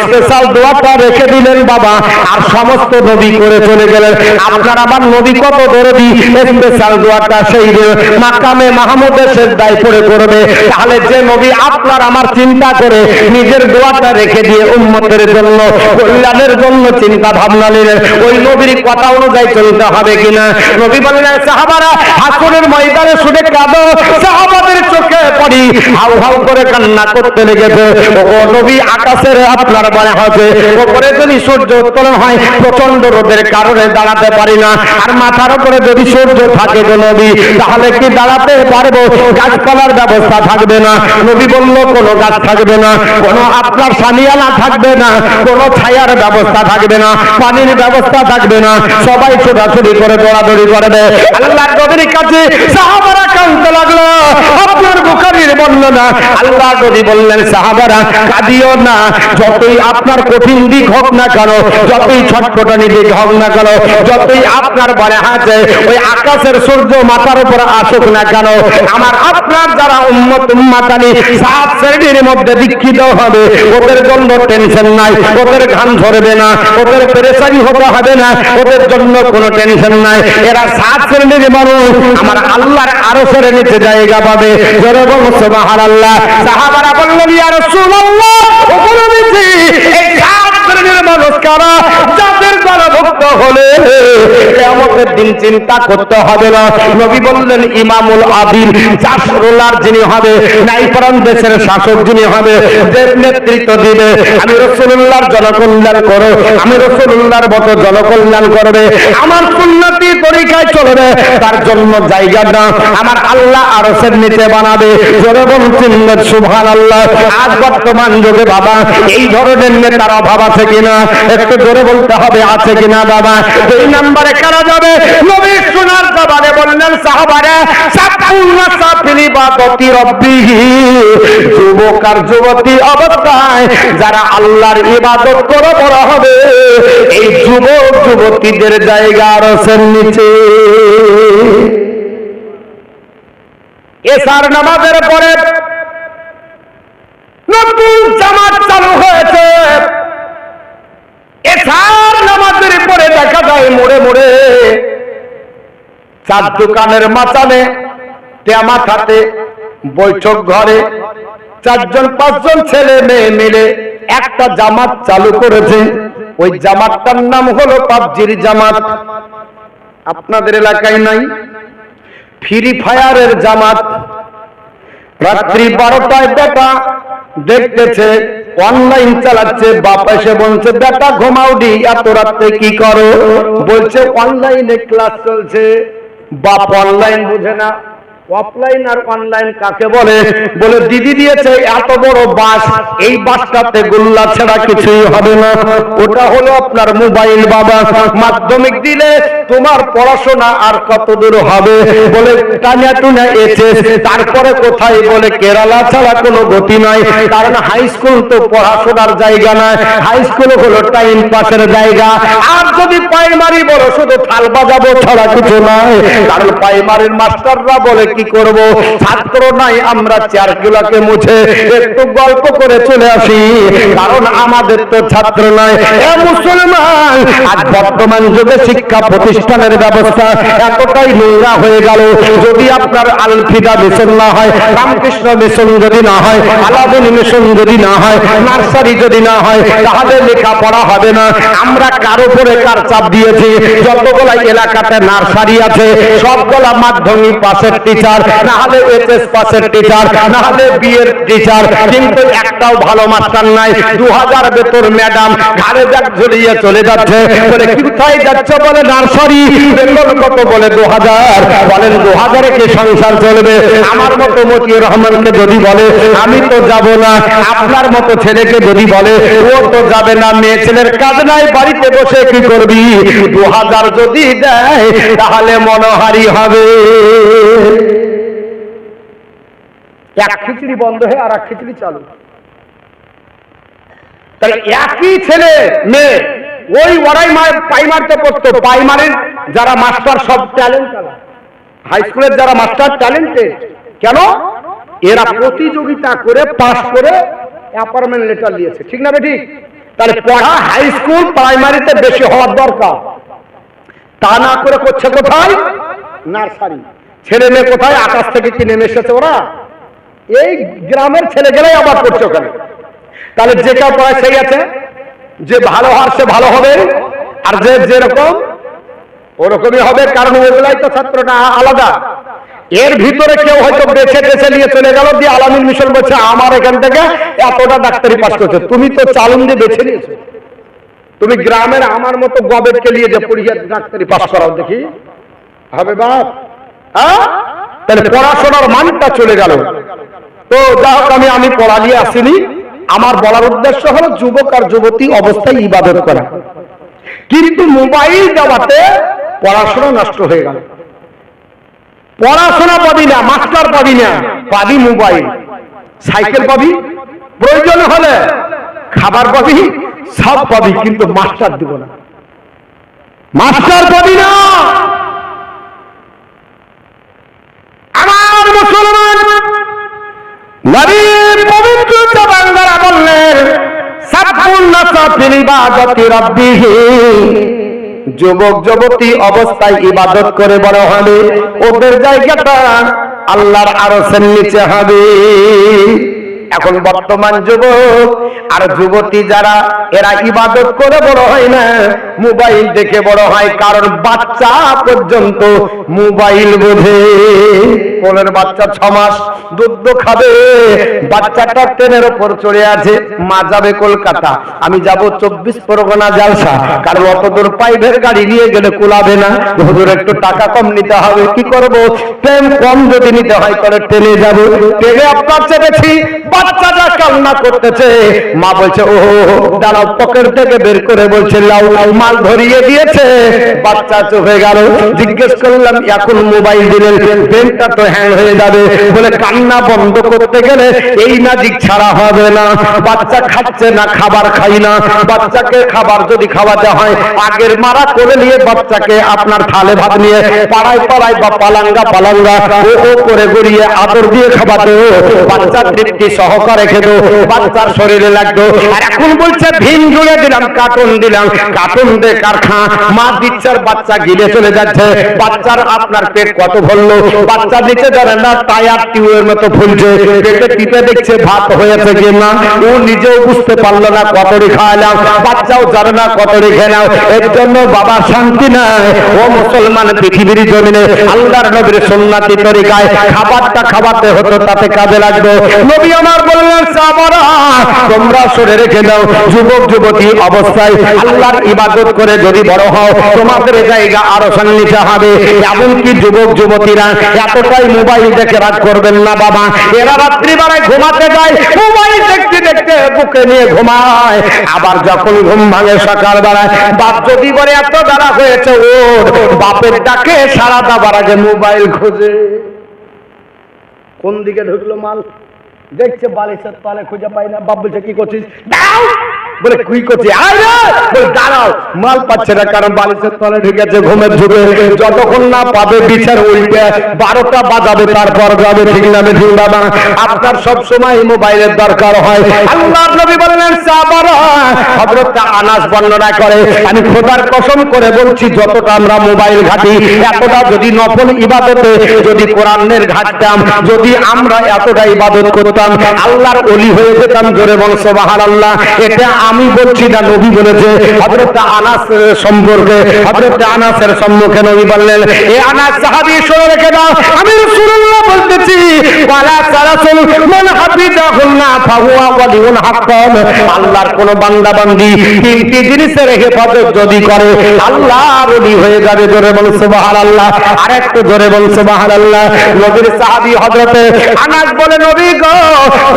স্পেশাল দোয়াটা রেখে দিলেন বাবা, আর সমস্ত নবী করে চলে গেলেন। আপনার আমার নবী কত দরদি, স্পেশাল দোয়াটা সেই মাকামে মাহমুদের সিজদায় পড়ে করবে। তাহলে যে নবী আপনার আমার চিন্তা করে নিজের দোয়াটা রেখে দিয়ে উম্মতের জন্য, কল্যাণের জন্য চিন্তা ভাবনা নিলেন, ওই নবীর কথা অনুযায়ী চলতে হবে কিনা? নবী বললেন, সাহাবারা হাসরের ময়দানে শুনে কাঁদো। সাহাবাদের চোখে পড়ি হাউ হাউ করে কান্না করতে লেগেছে। ও নবী, আকাশের আপনার বলে হবে ওপরে যদি সূর্য উত্তোলন হয়, প্রচন্ড রোদের কারণে দাঁড়াতে পারি না, আর মাথার উপরে যদি সূর্য থাকে গো নবী, তাহলে কি দাঁড়াতে পারবো? গাছপালার ব্যবস্থা থাকবে না। নবী বলল, কোনো গাছ থাকবে না, কোনো আপনার সানিয়ালা থাকবে না, কোনো ছায়ার ব্যবস্থা থাকবে না, পানির ব্যবস্থা থাকবে না, সবাই ছোটাছুটি করে দৌড়াদৌড়ি করবে। আল্লাহর নবীর কাছে সাহাবারা কাঁদতে লাগলো। আপনার বুখারীর বর্ণনা, আল্লাহ নবী বললেন, সাহাবারা কাঁদিও না, যতই আপনার কঠিন দিক হোক না কেন, যতই ছটফটানি দিক হোক না কেন, যতই আপনার বলে হাতে ওই আকাশের সূর্য মাথার উপর আসুক না কেন, আমার আপনার যারা উম্মত উম্মাতানি 7 শ্রেণীর মধ্যে দীক্ষিত হবে, ওদের জন্য টেনশন নাই, ওদের ঘাম ঝরবে না, ওদের পেরেশানি হতে হবে না, ওদের জন্য কোনো টেনশন নাই। এরা 7 শ্রেণীর মানুষ আমার আল্লাহর আরশের নিচে জায়গা পাবে। জোরে বল সুবহানাল্লাহ। সাহাবারা বললেন, ইয়া রাসূলুল্লাহ, ওগুলো নিচে এই 7 শ্রেণীর মানুষ কারা? যাদের দলভুক্ত হলে কিয়ামতের দিন চিন্তা করতে হবে না। নবী বললেন, ইমামুল আদিল, জাসরুল্লাহর যিনি হবে, নাইপরান দেশের শাসক যিনি হবে, যে নেতৃত্ব দিবে, আমি রাসূলুল্লাহর জনকল্যাণ করো, আমি রাসূলুল্লাহর মতো জনকল্যাণ করবে, আমার সুন্নতি তরিকায় চলবে, তার জন্য জায়গা না আমার আল্লাহ আরশের নিচে বানাবে। জোরে বলছেন সুবহানাল্লাহ। আজ বর্তমান যুগে বাবা এই ধরনের নেতার অভাব আছে কিনা? একটু জোরে বলতে হবে, আছে কিনা বাবা? 2 নম্বরে কারা যাবে? নবীর সোনার জবানে বললেন, সাহাবারা সাফুল্লাহ সাফিলি বাততি রব্বিহি, যুবক আর যুবতী অবস্থায় যারা আল্লাহর ইবাদত করে বড় হবে, এই যুবক যুবতীদের জায়গা আরশের নিচে। এশার নামাজের পরে নতুন জামাত চালু হয়েছে। এশার নামাজের পরে দেখা যায় মোড়ে মোড়ে, চার দোকানের মাচানে, তেমাত হাতে, বৈঠক ঘরে 4-5জন ছেলে মেয়ে মিলে একটা জামাত চালু করেছে। ওই জামাতটার নাম হলো পাবজির জামাত। আপনাদের এলাকায় নাই? ফ্রি ফায়ারের জামাত। রাত্রি 12টায় বেটা দেখতেছে অনলাইন চালাচ্ছে, বাপ এসে বলছে বেটা ঘুমাওডি এত রাতে কি করো? বলছে অনলাইনে ক্লাস চলছে। বাপ অনলাইন বুঝে না, অফলাইন আর অনলাইন কাকে বলে? বলে দিদি দিয়েছে এত বড় বাস, এই বাসটাতে গোল্লা ছাড়া কিছুই হবে না, ওটা হলো আপনার মোবাইল। বাবা মাধ্যমিক দিলে তোমার পড়াশোনা আর কত দূর হবে? বলে টানা টুনা এসেছে, তারপরে কোথায়? বলে কেরালা ছাড়া কোনো গতি নাই, কারণ হাই স্কুল তো পড়াশোনার জায়গা নয়, হাই স্কুল হলো টাইম পাসের জায়গা। আর যদি প্রাইমারি বলো শুধু থাল বাজাবো ছাড়া কিছু নাই, কারণ প্রাইমারির মাস্টাররা বলে কি করব, ছাত্র নাই, আমরা চেয়ারগুলোকে মুছে একটু গল্প করে চলে আসি, কারণ আমাদের তো ছাত্র নাই। এ মুসলমান, আজ বর্তমান যুগে শিক্ষা প্রতিষ্ঠানের ব্যবস্থা এতটাই নোংরা হয়ে গেল, যদি আপনার আলফিদা মিশন না হয়, রামকৃষ্ণ মিশন যদি না হয়, আলাদিন মিশন যদি না হয়, নার্সারি যদি না হয়, তাহলে লেখাপড়া হবে না। আমরা কার উপরে কার চাপ দিয়েছি? যতগুলা এলাকাতে নার্সারি আছে সবগুলা মাধ্যমিক পাশের টিচার, না হলে এইচএস পাশের টিচার, না হলে বিএর টিচার, কিন্তু একটাও ভালো মাস্টার নাই। 2000 বেতন ম্যাডাম, ঘাড়ে ব্যাগ ঝুলিয়ে চলে যাচ্ছে। বলে কোথায় যাচ্ছ? বলে নার্সারি। বেতন কত? বলে 2000। বলেন 2000-এ কি সংসার চলবে? আমার মতো মতিউর রহমানকে যদি বলে আমি তো যাব না, আপনার মতো ছেলেকে যদি বলে ও তো যাবে না, মেয়ে ছেলের কাজ নাই, বাড়িতে বসে কি করবি? 2000 যদি দেয় তাহলে মনোহারি হবে। এক খিচুড়ি বন্ধ হয়ে আর এক খিচুড়ি চালু। তাই একই ছেলে মেয়ে, ওই ওরাই প্রাইমারিতে পড়তো, প্রাইমারির যারা মাস্টার সব ট্যালেন্ট, হাই স্কুলের যারা মাস্টার ট্যালেন্টেড। কেন? এরা প্রতিযোগিতা করে পাস করে অ্যাপয়েন্টমেন্ট লেটার দিয়েছে, ঠিক না বেঠিক? তাহলে পড়া হাই স্কুল প্রাইমারিতে বেশি হওয়ার দরকার, তা না করে করছে কোথায়? নার্সারি। ছেলে মেয়ে কোথায়? আকাশ থেকে কি নেমে এসেছে ওরা? এই গ্রামের ছেলেগুলাই আবার করছে ওখানে। তাহলে যেটা পড়ায় সেই আছে, যে ভালো হওয়ার সে ভালো হবে, আর যে যেরকম ওরকমই হবে, কারণ ওগুলাই তো ছাত্র না, আলাদা। এর ভিতরে কেউ হয়তো বেছে বেছে নিয়ে চলে গেল, দিয়ে আলামিন মিশন বলছে আমার এখান থেকে এতটা ডাক্তারি পাস করছে। তুমি তো চালুন দিয়ে বেছে নিয়েছো, তুমি গ্রামের আমার মতো গবেটকে নিয়ে যে পড়িয়ে ডাক্তারি পাস করাও, দেখি হবে বাপ? হ্যাঁ, তাহলে পড়াশোনার মানটা চলে গেল। তো যা হোক, আমি পড়া নিয়ে আসিনি, আমার বলার উদ্দেশ্য হলো যুবক আর যুবতী অবস্থায় ইবাদত করা, কিন্তু মোবাইল দেওয়াতে পড়াশোনা নষ্ট হয়ে গেল। পড়াশোনা পাবি না, মাস্টার পাবি না, পাবি মোবাইল, সাইকেল পাবি, প্রয়োজন হলে খাবার পাবি, সব পাবি, কিন্তু মাস্টার দিব না, মাস্টার পাবি না। আমার মুসলমান নবীর পবিত্র জবান দ্বারা বললেন যুবক যুবতী অবস্থায় ইবাদত করে বড় হবে, ওদের জায়গাটা আল্লাহর আরশের নিচে হবে। এখন বর্তমান যুবক আর যুবতী যারা, এরা ইবাদত করে বড় হয় না, মোবাইল দেখে বড় হয়। কারণ বাচ্চা পর্যন্ত মোবাইল বোঝে। কোলের বাচ্চা 6 মাস দুধ খাবে, বাচ্চাটা ট্রেনের ওপর চড়ে আছে, মা যাবে কলকাতা, আমি যাব 24 পরগনা জালসা, কারণ অত দূর প্রাইভেট গাড়ি নিয়ে গেলে কুলাবে না, হুজুর একটু টাকা কম নিতে হবে, কি করব? ট্রেন কম যদি নিতে হয় করে ট্রেনে যাব। ট্রেনে আপনার চেপেছি, বাচ্চাটা কান্না করতেছে, মা বলছে ও দাঁড়াও, পকেট থেকে বের করে বলছে লাউ, মাল ধরিয়ে দিয়েছে, বাচ্চা চুপে গেল। জিজ্ঞেস করলাম এখন মোবাইল দিলেন, পেনটা তো হ্যাং হয়ে যাবে। বলে কান্না বন্ধ করতে গেলে এই ম্যাজিক ছাড়া হবে না। বাচ্চা খাচ্ছে না, খাবার খাই না, বাচ্চাকে খাবার যদি খাওয়াতে হয় আগের মারা করে নিয়ে বাচ্চাকে আপনার থালে ভাত নিয়ে পাড়ায় পাড়ায় বা পালাঙ্গা পালাঙ্গা ও করে গড়িয়ে আদর দিয়ে খাওয়াতে, বাচ্চা তৃপ্তি সহকারে খেত, বাচ্চার শরীরে লাগতো। আর এখন বলছে ভিন জুড়ে দিলাম, কার্টুন দিলাম, কার্টুন দে কারখা, মা দিচ্ছার বাচ্চা গিলে চলে যাচ্ছে। বাচ্চার আপনার পেট কত ভরলো, বাচ্চা দিচ্ছে দেখছে জানে না টায়ার টিউবের মতো ফুলছে, পেটে টিপে দেখছে ভাত হয়েছে কি না, ও নিজেও বুঝতে পারলো না কতরি খাওয়ালাম, বাচ্চাও জানে না কতরি খেলাম। এর জন্য বাবা শান্তি নাই। ও মুসলমান, পৃথিবীর জমিনে আল্লাহর নবীর সুন্নাতি তরিকায় খাবারটা খাওয়াতে হতো, তাতে কাজে লাগতো। নবী আমার বললেন, সাহাবারা তোমরা শুনে রেখে দাও, যুবক যুবতী অবস্থায় আল্লাহর ইবাদত করে যদি বড় হও, তোমাদের জায়গা আরো সান্নিধ্য হবে। এমনকি যুবক যুবতীরা এতটাই মোবাইল দেখে রাত করবেন না বাবা, এরা রাত্রিবেলায় ঘুমাতে যায়, মোবাইল দেখতে দেখতে বুকে নিয়ে ঘুমায়। আবার যখন ঘুম ভাঙে সকালবেলায়, বাপ যদি বলে এত বেলা হয়েছে ওর, বাপের ডাকে সারা দাবার আগে মোবাইল খোঁজে। কোন দিকে ঢুকলো মাল, দেখছে বালিশের তলে খুঁজে পাই না, বাপ বলছে কি করছিস, দাও বলে কি করছি, বলে দাঁড়াও, মাল পাচ্ছে না কারণ বালিশের তলে ঢুকেছে ঘুমের ঝুঁকে। যতক্ষণ না পাবে বিছার উল্টে 12টা বাজাবে, তারপর যাবে। ঠিক না ঠিক বাবা? আপনার সব সময় মোবাইলের দরকার হয়। আল্লাহর নবী বললেন, সাহাবারা হযরত আনাস বর্ণনা করে, আমি খোদার কসম করে বলছি, যতটা আমরা মোবাইল ঘাঁটি, এতটা যদি নফল ইবাদতে যদি কোরআনের ঘাঁটতাম, যদি আমরা এতটা ইবাদত করতাম, আল্লাহর ওলি হয়ে যেতাম। জোরে বল সুবহানাল্লাহ। এটা আমি বলছি না, নবী বলেছে। হযরত আনাস সম্পর্কে, হযরত আনাসের সম্মুখে নবী বললেন, এ আনাস সাহাবী শুনে রেখে দাও, আমি রাসূলুল্লাহ বলতেছি, ওয়ালা সারাসুল মান হাফিজাহুন্না ফাহুয়া ওয়ালিউন হাক্কান। আল্লাহর কোন বান্দা বান্দি তিনটি জিনিসের হেফাজত যদি করে, আল্লাহর ওলি হয়ে যাবে। জোরে বল সুবহানাল্লাহ। আরেকটু জোরে বল সুবহানাল্লাহ। নবীর সাহাবী হযরত আনাস বলে, নবী গো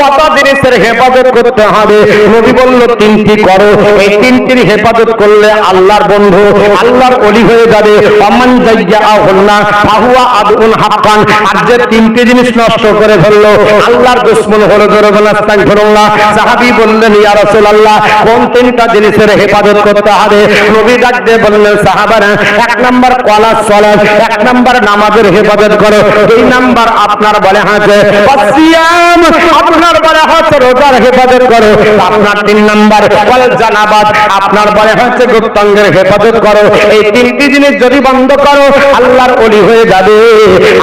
কত জিনিসের হেফাজত করতে হবে? নবী বলল, তিনটি করো। এই তিনটির হেফাজত করলে আল্লাহর বন্ধু, আল্লাহর ওলি হয়ে যাবে। আমান যাইয়াহুন্না ফাহুয়া আদউন হাক্কান। আর যে তিনটি জিনিস নষ্ট করে ফেললো, আল্লাহর দুশমন হলো। জোরে বল আস্তাগফিরুল্লাহ। সাহাবী বললেন, ইয়া রাসূলুল্লাহ কোন তিনটা জিনিসের হেফাজত করতে হবে? নবী ডাক দিয়ে বললেন, সাহাবারা, এক নাম্বার কলাস সালাত, এক নাম্বার নামাজের হেফাজত করো। দুই নাম্বার আপনার বলে হাতে ওয়াসিয়াম, আপনার বলে হাতে রোজার হেফাজত করো। আপনার তিন নাম্বার বলে জানাবাত, আপনার বলে হচ্ছে গুপ্তাঙ্গের হেফাজত করো। এই তিনটি জিনিস যদি বন্ধ করো, আল্লাহর ওলি হয়ে যাবে।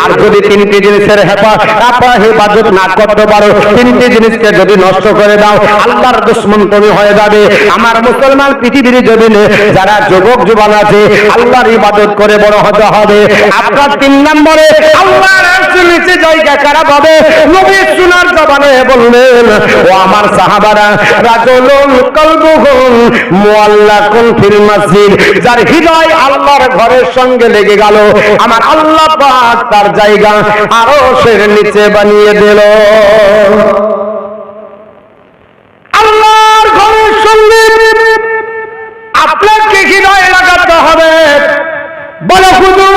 আর যদি তিনটি জিনিসের হেফাজত না করতে পারো, তিনটি জিনিসকে যদি নষ্ট করে দাও, আল্লাহর দুশমন তুমি হয়ে যাবে। আমার মুসলমান পৃথিবীর জমিনে যারা যুবক যুবক আছে, আল্লাহর ইবাদত করে বড় হতে হবে। আপনার তিন নম্বরে আল্লাহর আরশের নিচে জায়গা কারা পাবে? নবী সুনার জবানে বললেন, ও আমার সাহাবারা, রাজুলুন কলবুহু মুআল্লাকুন ফিল মাসজিদ, যার হৃদয় আল্লাহর ঘরের সঙ্গে লেগে গেল, আমার আল্লাহ পাক তার জায়গা আরশের নিচে বানিয়ে দিল। আল্লাহর ঘরের সঙ্গে আপনাকে হৃদয় লাগাতে হবে। বলো হুজুর,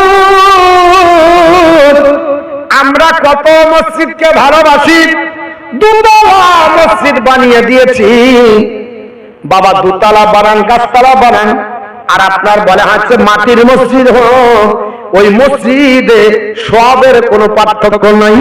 আমরা কত মসজিদকে ভালোবাসি, দুতলা মসজিদ বানিয়ে দিয়েছি। বাবা দুতলা বানান, গাছতলা বানান, আর আপনার বলে হচ্ছে মাটির মসজিদ হোক, ওই মসজিদে সবের কোনো পার্থক্য নাই।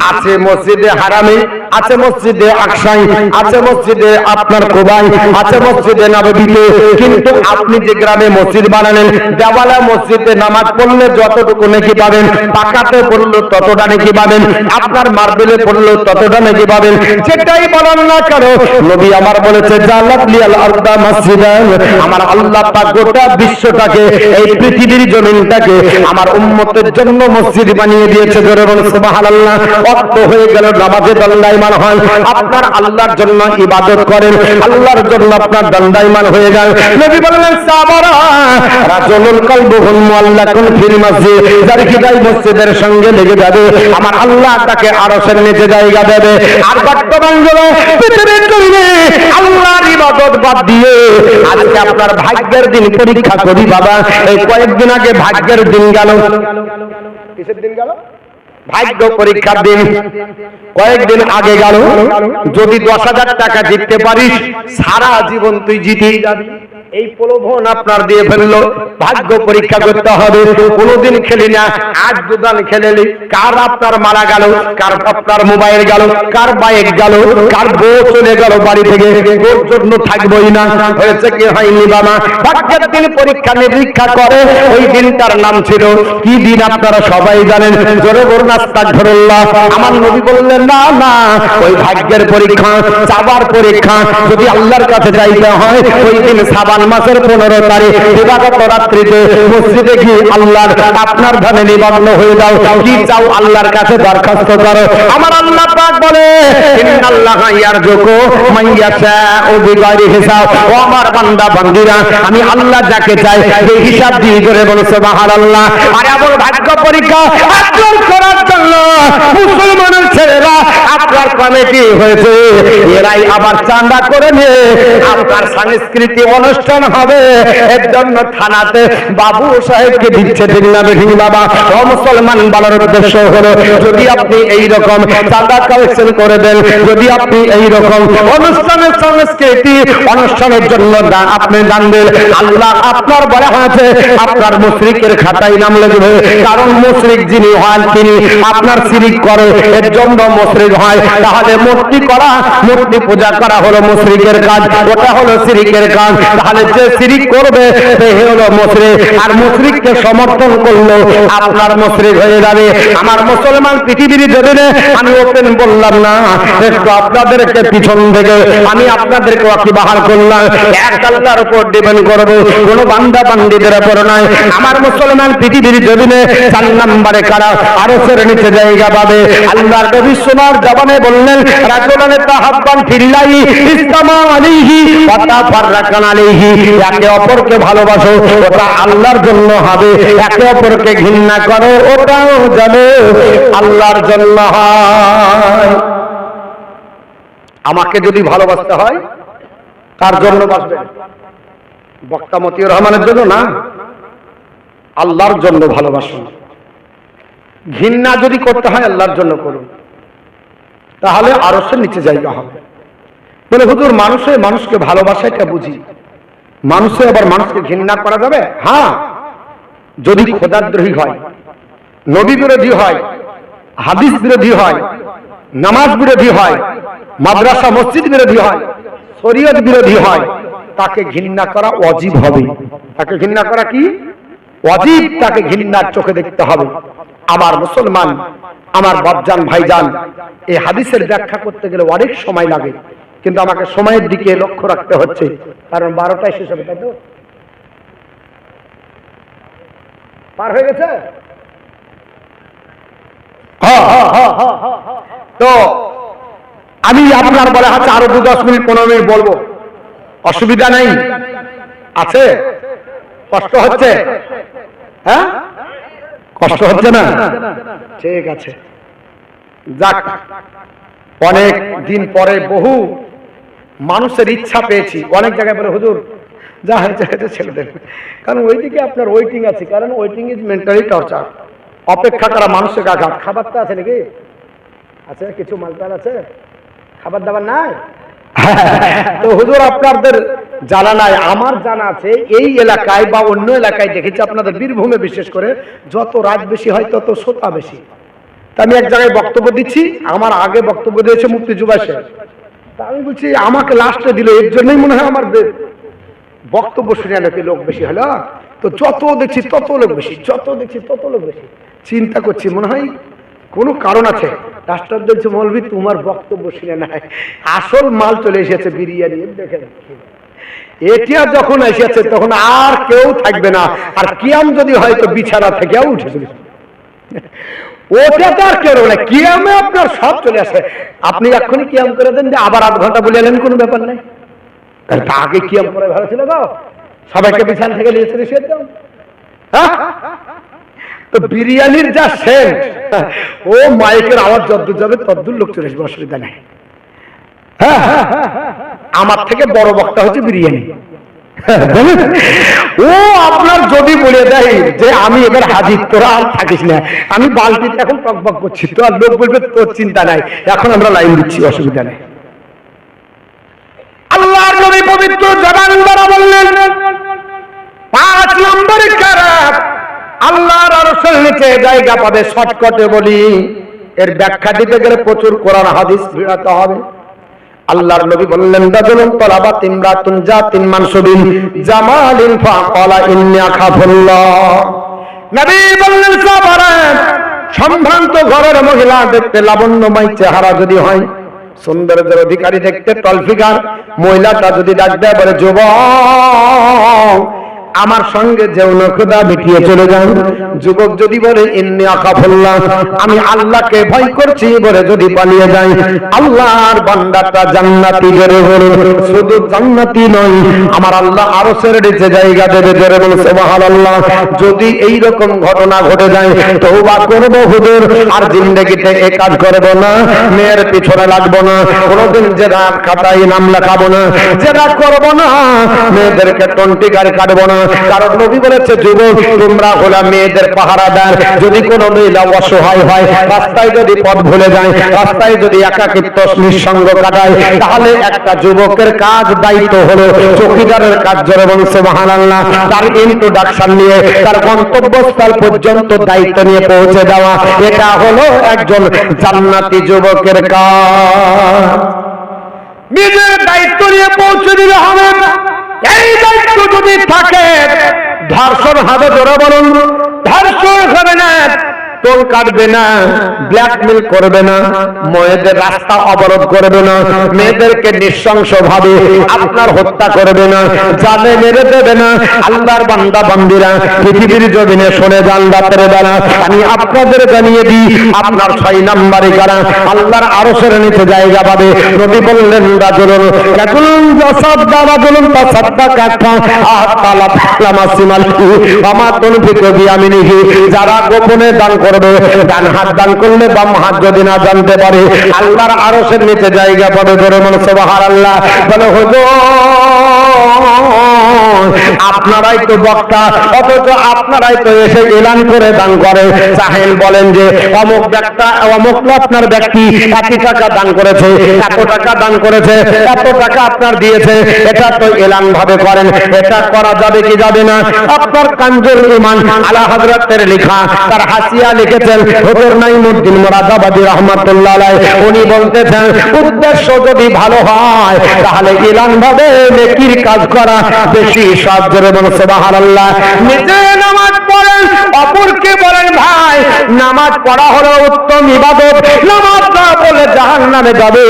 আছে মসজিদে হারামে, আছে মসজিদে আকসাই, আছে মসজিদে আপনার কোবাই, আছে মসজিদে নববীতে। কিন্তু আপনি যে গ্রামে মসজিদ বানালেন, দেওয়ালা মসজিদে নামাজ পড়লে যতটুকু নেকি পাবেন, পাকাতে পড়লো ততটা নেকি পাবেন, আপনার মার্বেলে পড়লো ততটা নেকি পাবেন। যেটাই বলেন না কেন, নবী আমার বলেছে, জালাত লিয়াল আরদা মসজিদান, আমার আল্লাহ পাক গোটা বিশ্বটাকে, এই পৃথিবীর জমিনটাকে আমার উম্মতের জন্য মসজিদ বানিয়ে দিয়েছে। জোরে বলুন সুবহানাল্লাহ। অর্থ হয়ে গেল নামাজে দণ্ডায়মান হয়, আপনার আল্লাহর জন্য ইবাদত করেন, আল্লাহর জন্য আপনার দণ্ডায়মান হয়ে যায়। নবী বললেন, সাহাবারা, রাজুলুন কলবুহু মুআল্লাকুন ফিল মসজিদ, যার হৃদয় মসজিদের সঙ্গে লেগে যাবে, আমার আল্লাহ তাকে আরশের নিচে জায়গা দেবে। আর বর্তমান যুগে পৃথিবীর জমিনে আল্লাহর ইবাদত বাদ দিয়ে আজকে আপনার ভাগ্যের দিন পরীক্ষা করি বাবা। এই কয়েকদিন আগে ভাগ্যের দিন গেল। কিসের দিন গেল? ভাগ্য পরীক্ষার দিন কয়েকদিন আগে গেল। যদি 10,000 টাকা জিততে পারিস, সারা জীবন তুই জিতেই যাবি। এই প্রলোভন আপনার দিয়ে ফেললো, ভাগ্য পরীক্ষা করতে হবে। কোনোদিন খেলি না, আজ দুদান খেলেলি, কার আপনার মারা গেল, কার আপনার মোবাইল গেল, কার বাইক গেল, কার বউ চলে গেল বাড়ি থেকে, ওর জন্য থাকবোই না। হয়েছে কি হয়নি বাবা? ভাগ্যের দিন পরীক্ষা নিরীক্ষা করে, ওই দিনটার নাম ছিল কি দিন আপনারা সবাই জানেন, জোরে বলুন আস্তাগফিরুল্লাহ। আমার নবী বললেন না না, ওই ভাগ্যের পরীক্ষা, চাবার পরীক্ষা যদি আল্লাহর কাছে যাইতে হয়, ওই দিন শাবান মাসের 15 তারিখ দিবাগত রাত্রিতে মসজিদে গিয়ে আল্লাহর আপনার ধানে নিমগ্ন হয়ে যাও, কি চাও আল্লাহর কাছে দরখাস্ত করো। আমার আল্লাহ পাক বলে ইন্নাল্লাহা ইয়ারযুকু মান ইয়াশাউ বিগাইরি হিসাব। ও আমার বান্দা বান্দীরা, আমি আল্লাহ যাকে চাই এই হিসাব দিয়ে করে বলো সুবহানাল্লাহ। আর এমন ভাগ্য পরীক্ষা অর্জন করার জন্য মুসলমানের ছেলেরা আপনার কমিটি হয়েছে, এরাই আবার চাঁদা করে নিয়ে আপনার সাংস্কৃতিক অনুষ্ঠান হবে, এর জন্য থানাতে বাবু সাহেবকে দিচ্ছে, ঠিক না বেঠিক বাবা? ও মুসলমান বলার উদ্দেশ্য হলো, যদি আপনি এই রকম চাঁদা কালেকশন করে দেন, যদি আপনি এই রকম অনুষ্ঠানের সংস্কৃতি অনুষ্ঠানের জন্য আপনি জানবেন, আল্লাহ আপনার বলা হয়েছে আপনার মুশরিকের খাতায় নাম লিখবে। কারণ মুশরিক যিনি হন তিনি আপনার শিরিক করে, এর জন্য মুশরিক হয়। তাহলে মূর্তি করা, মূর্তি পূজা করা হলো মুশরিকের কাজ, ওটা হলো শিরিকের কাজ। তাহলে যে শিরিক করবে সে হলো মুশরিক, আর মুশরিককে সমর্থন করলো আপনার মুশরিক হয়ে যাবে। আমার মুসলমান পৃথিবীর জমিনে আমি ওপেন বললাম না, একটু আপনাদেরকে পিছন থেকে আমি আপনাদেরকে ওয়াকিবহাল করলাম, এক আল্লাহর উপর ডিপেন্ড করবো, কোনো বান্দা বান্দীদের উপর নয়। আমার মুসলমান পৃথিবীর জমিনে 4 নম্বরে কারা আরশের নিচে জায়গা পাবে। আল্লাহর নবী সোনার জবানে বললেন, রাজুলানে তাহাব্বান ফিল্লাহি ইসতামা আলাইহি ওয়া তাফাররাকান আলাইহি। একে অপরকে ভালোবাসো, ওটা আল্লাহর জন্য হবে। একে অপরকে ঘৃণা করো, ওটাও যাবে আল্লাহর জন্য হয়। আমাকে যদি ভালোবাসতে হয়, কার জন্য বাসবেন? বক্তা মতিউর রহমানের জন্য না, আল্লাহর জন্য ভালোবাসুন। ঘৃণা যদি করতে হয় আল্লাহর জন্য করুন, তাহলে আরশের নিচে জায়গা হবে। বলে হুজুর, মানুষে মানুষকে ভালোবাসা এটা বুঝি, মানুষে আবার মানুষকে ঘৃণা করা যাবে? হ্যাঁ, যদি খোদাদ্রোহী হয়, নবী বিরোধী হয়, হাদিস বিরোধী হয়, নামাজ বিরোধী হয়, মাদ্রাসা মসজিদ বিরোধী হয়, শরীয়ত বিরোধী হয়, তাকে ঘৃণা করা ওয়াজিব হবে। তাকে ঘৃণা করা কি ওয়াজিব, তাকে ঘৃণার চোখে দেখতে হবে। আমার মুসলমান, আমার বাপজান ভাইজান, এই হাদিসের ব্যাখ্যা করতে গেলে অনেক সময় লাগে, কিন্তু আমাকে সময়ের দিকে লক্ষ্য রাখতে হচ্ছে, কারণ 12টায় শেষ হবে, তাই তো? পার হয়ে গেছে। তো আমি আপনার বলে হচ্ছে আরো 2-10 মিনিট 15 মিনিট বলবো, অসুবিধা নেই। আছে? কষ্ট হচ্ছে? হ্যাঁ, কষ্ট হচ্ছে না? ঠিক আছে, যাক, অনেক দিন পরে বহু মানুষের ইচ্ছা পেয়েছি। অনেক জায়গায় বলে হুজুর যা হয়েছে ছেড়ে দেন, কারণ ওইদিকে আপনার ওয়েটিং আছে, কারণ ওয়েটিং ইজ মেন্টালি টর্চার। অপেক্ষা করা মানসিক আঘাত। খাবারটা আছে নাকি? আছে, কিছু মালটাল আছে, খাবার দাবার নাই? তো হুজুর আপনাদের জানা নাই, আমার জানা আছে। এই এলাকায় বা অন্য এলাকায় দেখেছি, আপনাদের বীরভূমে বিশেষ করে, যত রাত বেশি হয় তত শ্রোতা বেশি। তা আমি এক জায়গায় বক্তব্য দিচ্ছি, আমার আগে বক্তব্য দিয়েছে মুফতি জুবাইর সাহেব। তা আমি বলছি আমাকে লাস্টে দিল, এর জন্যই মনে হয় আমার বক্তব্য শুনে নাকি লোক বেশি হলো। তো যত দেখছি তত লোক বেশি, যত দেখছি তত লোক বেশি। চিন্তা করছি মনে হয় কোনো কারণ আছে। ডাক্তার বলছে মৌলভী তোমার বক্তব্য শুনে নাই, আসল মাল চলে এসেছে বিরিয়ানি। দেখে এটা যখন এসেছে তখন আর কেউ থাকবে না, আর কিয়াম যদি হয়তো বিছানা থেকেও উঠে চলে, ওটা তো আর কেউ না। কিয়ামে আপনার সব চলে আসে। আপনি এখনই কিয়াম করে দেন, যে আবার 8 ঘন্টা বলে এলেন, কোনো ব্যাপার নেই। আগে কিয়াম করে ভালো ছিল গো, সবাইকে বিছানা থেকে নিয়ে চলে এসে দাও। হ্যাঁ, তো বিরিয়ানির যা সেন্ট, ও মাইকের আওয়াজ যদ্দূর যাবে তদ্দূর লোক চলে আসবে, অসুবিধা নেই। হ্যাঁ, আমার থেকে বড় বক্তা হচ্ছে বিরিয়ানি। ও আপনার যদি বলে দেয় যে আমি এবার হাজির, তোরা আর থাকিস না, আমি বালতিতে এখন টকবক করছি, তো আর লোক বলবে তোর চিন্তা নাই, এখন আমরা লাইন দিচ্ছি, অসুবিধা নেই। আল্লাহর নবী পবিত্র জবান দ্বারা বললেন 5 নম্বরে কারা আল্লাহর আরশের নিচে জায়গা পাবে। শর্টকাটে বলি, এর ব্যাখ্যা দিতে গেলে প্রচুর কোরআন হাদিস ভিড়াতে হবে। আল্লাহর নবী বললেন রাজুলুন তালাবাত ইমরাতুন জাতিন মানসুবিন জামালিন ফাকালা ইন্নী আখাফুল্লাহ। নবী বললেন সাহাবারা, সম্ভ্রান্ত ঘরের মহিলা দেখতে লাবণ্যময় চেহারা যদি হয়, সৌন্দর্যের অধিকারী দেখতে টলফিগার, মহিলাটা যদি ডাক দেয় বলে যুবক আমার সঙ্গে যেও না, খোদা মিটিয়ে চলে যান। যুবক যদি বলে ইন্নী আখাফুল্লাহ, আমি আল্লাহকে ভয় করছি বলে যদি পালিয়ে যায়, আল্লাহর বান্দাটা জান্নাতি। জোরে বলে, শুধু জান্নাতি নয়, আমার আল্লাহ আরশের নিচে জায়গা দেবে। জোরে বলে সুবহানাল্লাহ। যদি এই রকম ঘটনা ঘটে যায়, তওবা করব হুজুর, আর জিন্দেগিতে এই কাজ করব না, মেয়ের পিছনে লাগবো না, কোনোদিন জেনা খাতায় নাম লেখাবো না, জেনা করব না, মেয়েদেরকে টন্টিকার কাটবো না। কারণ নবী বলেছে যুবক তোমরা হলো মেয়েদের পাহারাদার। যদি কোনো মহিলা অসহায় হয়, রাস্তায় যদি পথ ভুলে যায়, রাস্তায় যদি একাকিত্ব নিঃসঙ্গ কাটায়, তাহলে একটা যুবকের কাজ দায়িত্ব হলো চৌকিদারের কাজ। জোরে বলুন সুবহানাল্লাহ। তার ইন্ট্রোডাকশন নিয়ে তার গন্তব্যস্থল পর্যন্ত দায়িত্ব নিয়ে পৌঁছে দেওয়া, এটা হলো একজন জান্নাতি যুবকের কাজ। নিজের দায়িত্ব নিয়ে পৌঁছে দিলে হবে। এই দায়িত্ব যদি থাকে, ধর্ষণ হবে। জোরে বলুন, ধর্ষণ হবে না, টোল কাটবে না, ব্ল্যাকমেল করবে না, মেয়েদের রাস্তা অবরোধ করবে না, মেয়েদেরকে নৃশংস ভাবে আপনার হত্যা করবে না, জানে মেরে দেবে না। আল্লাহর বান্দা বান্দিরা পৃথিবীর জমিনে শুনে যান রাতের বেলা, আমি আপনাদের জানিয়ে দিই আপনার 6 নম্বরে কারা আল্লাহর আরশের নিচে জায়গা পাবে। নবী বললেন রাজুলুন তাসাদ্দা রাজুলুন তাসাদ্দাকা আতালা লামাসিমালহু ওয়া তুনফিকু বিয়ামিনিহি, যারা গোপনে দান করবে, ডান হাত দান করলে বাম হাত যদি না জানতে পারে, আল্লাহর আরশের নিচে জায়গা পাবে। জোরে বলুন সুবহানাল্লাহ। বলে হুজুর আপনারাই তো বক্তা, অথচ আপনারাই তো এসে এলান করে দান করে। সাহেল বলেন যে অমুক ব্যক্তি, অমুক আপনার ব্যক্তি 1 টাকা দান করেছে, 100 টাকা দান করেছে, 100 টাকা আপনার দিয়েছে, এটা তো এলান ভাবে করেন। এটা করা যাবে কি যাবে না? আপনার কানজুল ঈমান আলা হযরতের লেখা, তার হাসিয়া লিখেছেন হুজুর নাইমুদ্দিন মুরাদাবাদী রাহমাতুল্লাহ আলাইহি। উনি বলতেছেন উদ্দেশ্য যদি ভালো হয়, তাহলে এলান ভাবে নেকির কাজ করা বেশি সাহায্য। এবং সুবহানাল্লাহ। নিজে নামাজ পড়েন, অপরকে বলেন ভাই নামাজ পড়া হলো উত্তম ইবাদত, নামাজ না পড়লে জাহান্নামে যাবে।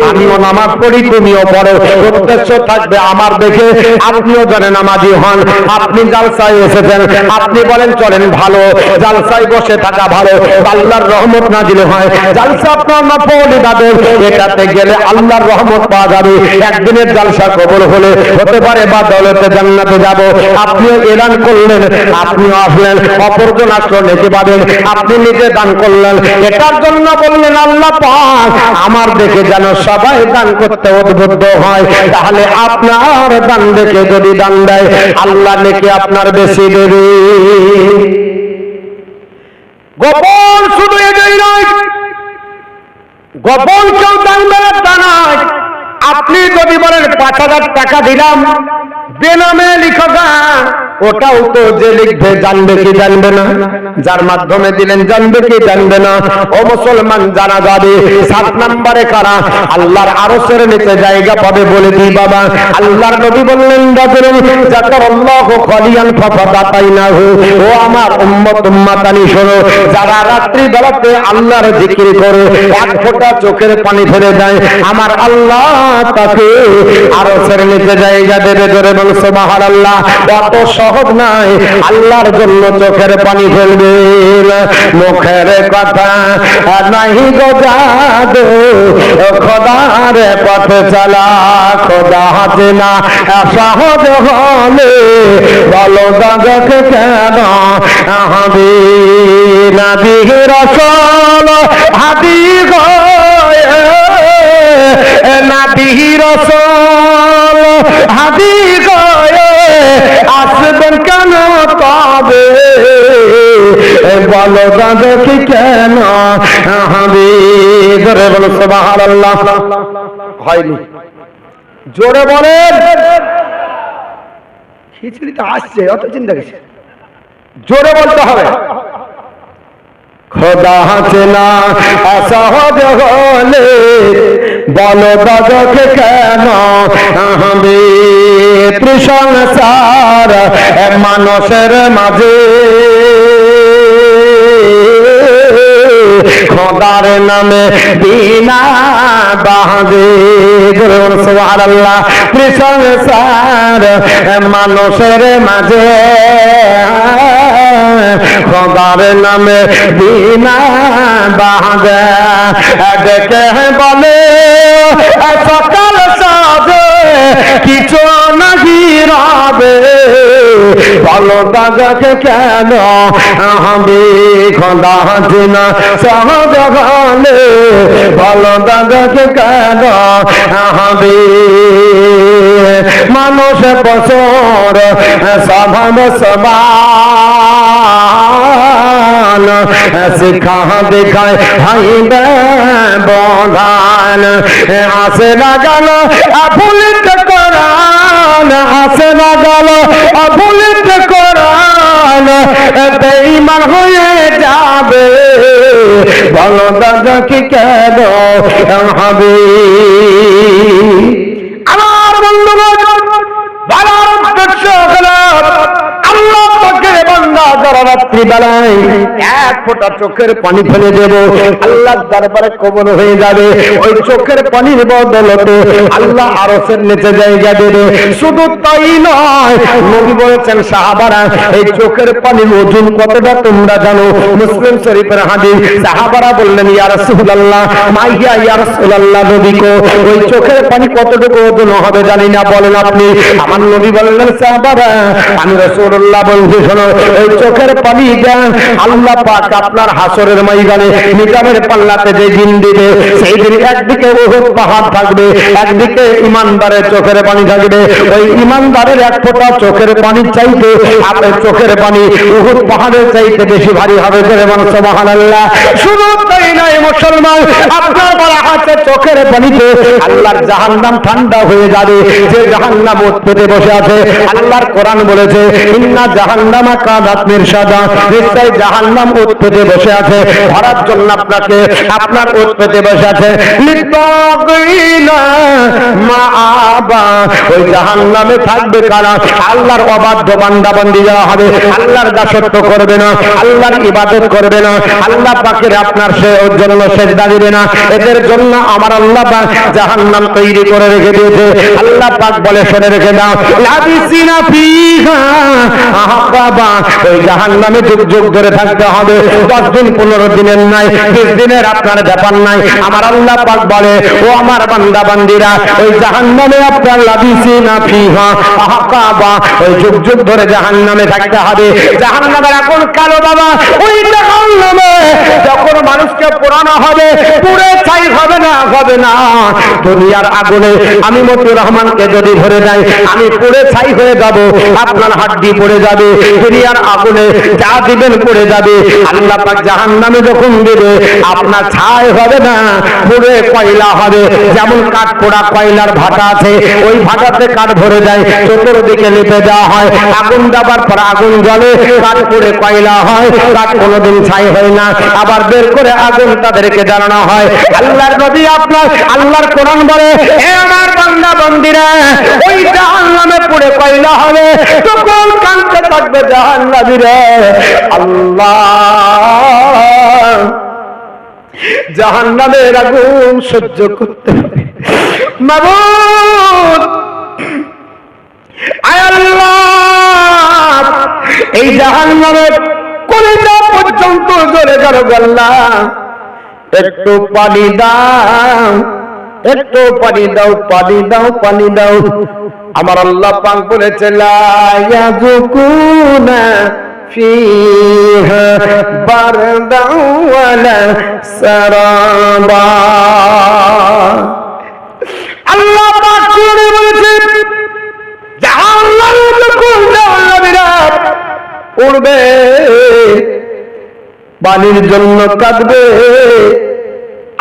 আমিও নামাজ পড়ি, তুমিও পড়ো, উদ্দেশ্য থাকবে আমার দেখে আপনিও জানেন নামাজি হন। আপনি জালসায় এসেছেন, আপনি বলেন চলেন ভালো, জালসায় বসে থাকা ভালো, আল্লাহর রহমত নাজিল হয়। জালসা আপনার নফল ইবাদত, এটাতে গেলে আল্লাহর রহমত পাওয়া যাবে। একদিনের জালসা কবুল হলে হতে পারে বা দৌলতে জান্নাতে যাব। আপনিও এলান করলেন, আপনিও আসলেন, অপরজন আসলো নেকি পাবেন। আপনি নিজে দান করলেন, এটার জন্য বললেন আল্লাহ পাক আমার দেখে যেন সবাই দান করতে উদ্বুদ্ধ হয়। তাহলে আপনার দান দেখে যদি দান দেয়, আল্লাহ নেকি আপনার বেশি দেবে। গোপন শুধু এটাই নয়, গোপন কেউ দান দেয় তা নয়। আপনি যদি বলেন 5000 টাকা দিলাম, বেনামে লিখো গা, ওটাও তো যে লিখবে জানবে কি জানবে না? যার মাধ্যমে দিলেন জানবে কি জানবে না? ও মুসলমান, জানা যাবে 7 নম্বরে কারা আল্লাহর আরশের নিচে জায়গা পাবে বলে দিই বাবা। আল্লাহর নবী বললেন রাজুলুন যাকারাল্লাহু খালিয়ান ফাফাদাতাইনাহু। ও আমার উম্মত উম্মাতানি শোনো, যারা রাত্রি বেলাতে আল্লাহর জিকির করে 1 ফোঁটা চোখের পানি ফেলে দেয়, আমার আল্লাহ তাকে আরশের নিচে জায়গা দেবে। জোরে বল সুবহানাল্লাহ। কত সহজ নাই আল্লাহর জন্য চোখের পানি ফেলবে। মুখের কথা নাহি গো জাদু, খোদার পথ চলা, খোদা হাতে না সহজ হলে বলো জগৎ কেন হবে না। দিহি রসল হাদি গো না, দিহি রসল হাদি গো আসবেন কেন তবে বলো দেখি কেন হবে। ধরে বলো সুবহানাল্লাহ। হয়নি জোরে বলেন। খিচুড়িটা আসছে, অত চিন্তা কিসের? জোরে বলতে হবে। খোদা চেনা সহজ হলে বলো দাদাকে কেন আমি ত্রিসংসার মানুষের মাঝে খোদার নামে বিনা বাঁধে সুবহানাল্লাহ। ত্রিসংসার মানুষের মাঝে খোদার নামে বিনা বাঁধে ডেকে বলে সকাল সাজে কিছু নাহি রবে বলো দাদাকে কেন আমি খোদা চেনা সহজ হলে বলো দাদাকে কেন আমি মানুষ বছর স্বভাব সবান শিক্ষা দেখায় হাইবে বধান আসে না গেল ভুলিত কোরআন আসে না গেল ভুলিত কোরআন বেঈমান হয়ে যাবে বলো দাদাকে কেন হবে। আমার বন্ধুগণ ভালোর উদ্দেশ্য হলো আল্লাহ পাকের বান্দা যারা রাত্রি বেলায় এক ফোঁটা চোখের পানি ফেলে দেব আল্লাহর দরবারে কবুল হয়ে যাবে। ওই চোখের পানির বদলতে আল্লাহ আরশের নিচে জায়গা দেবে। শুধু তাই নয়, নবী বলেছেন সাহাবারা এই চোখের পানির ওজন কতটা তোমরা জানো? মুসলিম শরীফের হাদিস। সাহাবারা বললেন ইয়া রাসূলুল্লাহ মাইয়া ইয়া রাসূলুল্লাহ, নবী গো ওই চোখের পানি কতটুকু ওজন হবে জানি না, বলেন আপনি। আমার নবী বললেন সাহাবারা আমি রাসূলুল্লাহ বলছি শোনো, ওই চোখের পানি দেন আল্লাহ পাক আপনার হাসরের ময়দানে মিজানের পাল্লাতে যে দিন দিবে সেই দিন একদিকে উহুদ পাহাড় থাকবে, একদিকে ইমানদারের চোখের পানি থাকবে। ওই ইমানদারের এক ফোঁটা চোখের পানি চাইতে আপনার চোখের পানি উহুদ পাহাড়ের চাইতে বেশি ভারী হবে। সুবহানাল্লাহ। শুধু তাই নয় মুসলমান, আপনার বলা আছে চোখের পানিতে আল্লাহর জাহান্নাম ঠান্ডা হয়ে যাবে। যে জাহান্নাম উৎপেতে বসে আছে আল্লাহর কোরআন বলেছে ইন্না জাহান্নামা কানাত মিরসাদা, নিশ্চয় জাহান্নাম উৎপেতে বসে আছে ধরার জন্য আপনাকে, আপনার উৎপেতে বসে আছে। লিতাগিনা মাআবা, ওই জাহান্নামে থাকবে কারা? আল্লাহর অবাধ্য বান্দা বান্দি যারা হবে, আল্লাহর দাসত্ব করবে না, আল্লাহর ইবাদত করবে না, আল্লাহ পাকের আপনার সে ওর জন্য সেজদা দিবে না, এদের জন্য আমার আল্লাহ পাক জাহান্নাম তৈরি করে রেখে দিয়েছে। আল্লাহ পাক বলে শুনে রেখে দাও লাবিসিনা ফিহা আহকাবা, ওই জাহান্নামে যুগ যুগ ধরে থাকতে হবে। 10 দিন 15 দিনের নাই, 20 দিনের আপনার ব্যাপার নাই। আমার আল্লাহ পাক বলে ও আমার বান্দা বান্দিরা ওই জাহান্নামে আপনার লাবিসিনা ফিহা আহকাবা, ওই যুগ যুগ ধরে জাহান্নামে থাকতে হবে। জাহান্নামের আগুন কালো বাবা, ওই জাহান্নামে যখন মানুষকে পোড়ানো হবে পুড়ে ছাই হবে না, হবে না। দুনিয়ার আগুনে আমি মতিউর রহমানকে যদি ধরে দেয় আমি পুড়ে ছাই হয়ে যাব, আপনার হাড্ডি পড়ে যাবে। দুনিয়ার আগুনে যা দিবেন পড়ে যাবে। আল্লাহ পাক জাহান্নামে যখন দেবে আপনার ছাই হবে না, পুড়ে কয়লা হবে। যেমন কাঠ পোড়া কয়লার ভাটা আছে, ওই ভাটাতে কাঠ ভরে যায়, চতুর্দিকে লেপে দেওয়া হয়, আগুন দেওয়ার পর আগুন জ্বলে, কাঠ পুড়ে কয়লা হয়, কাঠ কোনোদিন ছাই হয় না, আবার বের করে আগুন তাদেরকে জ্বালানো হয়। আল্লাহর নবী আপনার আল্লাহর কোরআন বলে হে আমার বান্দা বান্দিরা ওই জাহান্নামে পুড়ে কয়লা হবে, তখন কাঁদতে থাকবে জাহান্নামীরা আল্লাহ জাহান্নামের আগুন সহ্য করতে হবে। মাবুদ আয় আল্লাহ এই জাহান্নামের কলিজা পর্যন্ত জ্বলে গেল আল্লাহ, একটু পানি দাও, একটু পানি দাও, পানি দাও, পানি দাও। আমার আল্লাহ পাক বলেছে লা ইয়াযুকুনা ফিহা বারদাও ওয়ালা সারাবা। আল্লাহ পাক বলেছে জাহান্নামে যখন জাহান্নামীরা উড়বে পানির জন্য কাঁদবে,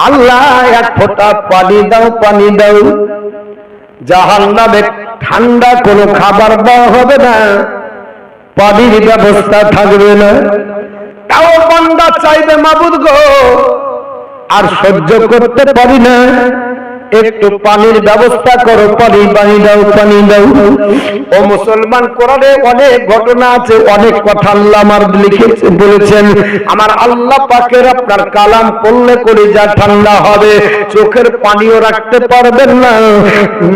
আল্লাহ এক ফোঁটা পানি দাও, পানি দাও। জাহান্নামে ঠান্ডা কোনো খাবার দেওয়া হবে না, পানির ব্যবস্থা থাকবে না। তাও বান্দা চাইবে মাবুদ গো আর সহ্য করতে পারি না, একটু পানির ব্যবস্থা করো, পানি দাও, পানি দাও। ও মুসলমান, কোরআনে অনেক ঘটনা আছে, অনেক কথা আল্লাহ আমার লিখেছেন, বলেছেন। আমার আল্লাহ পাকের আপনার কালাম পড়লে কলিজা ঠান্ডা হবে, চোখের পানিও রাখতে পারবেন না।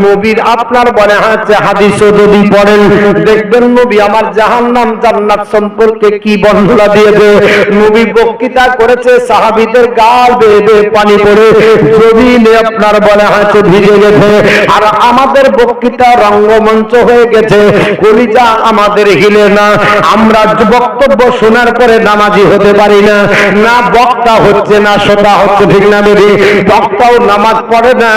নবীর আপনার বলে আছে হাদিসও যদি পড়েন দেখবেন নবী আমার জাহান্নাম জান্নাত সম্পর্কে কি বর্ণনা দিয়েছে। নবী বক্তৃতা করেছে, সাহাবীদের গাল বেয়ে বেয়ে পানি পড়ে জমিনে আপনার বলে আছে ভিজে গেছে। আর আমাদের বক্তৃতা রঙ্গমঞ্চ হয়ে গেছে, কলিজা আমাদের হিলে না। আমরা বক্তব্য শোনার পরে নামাজি হতে পারি না, না বক্তা হচ্ছে না শ্রোতা হচ্ছে, ঠিক না বেরি? বক্তাও নামাজ পড়ে না,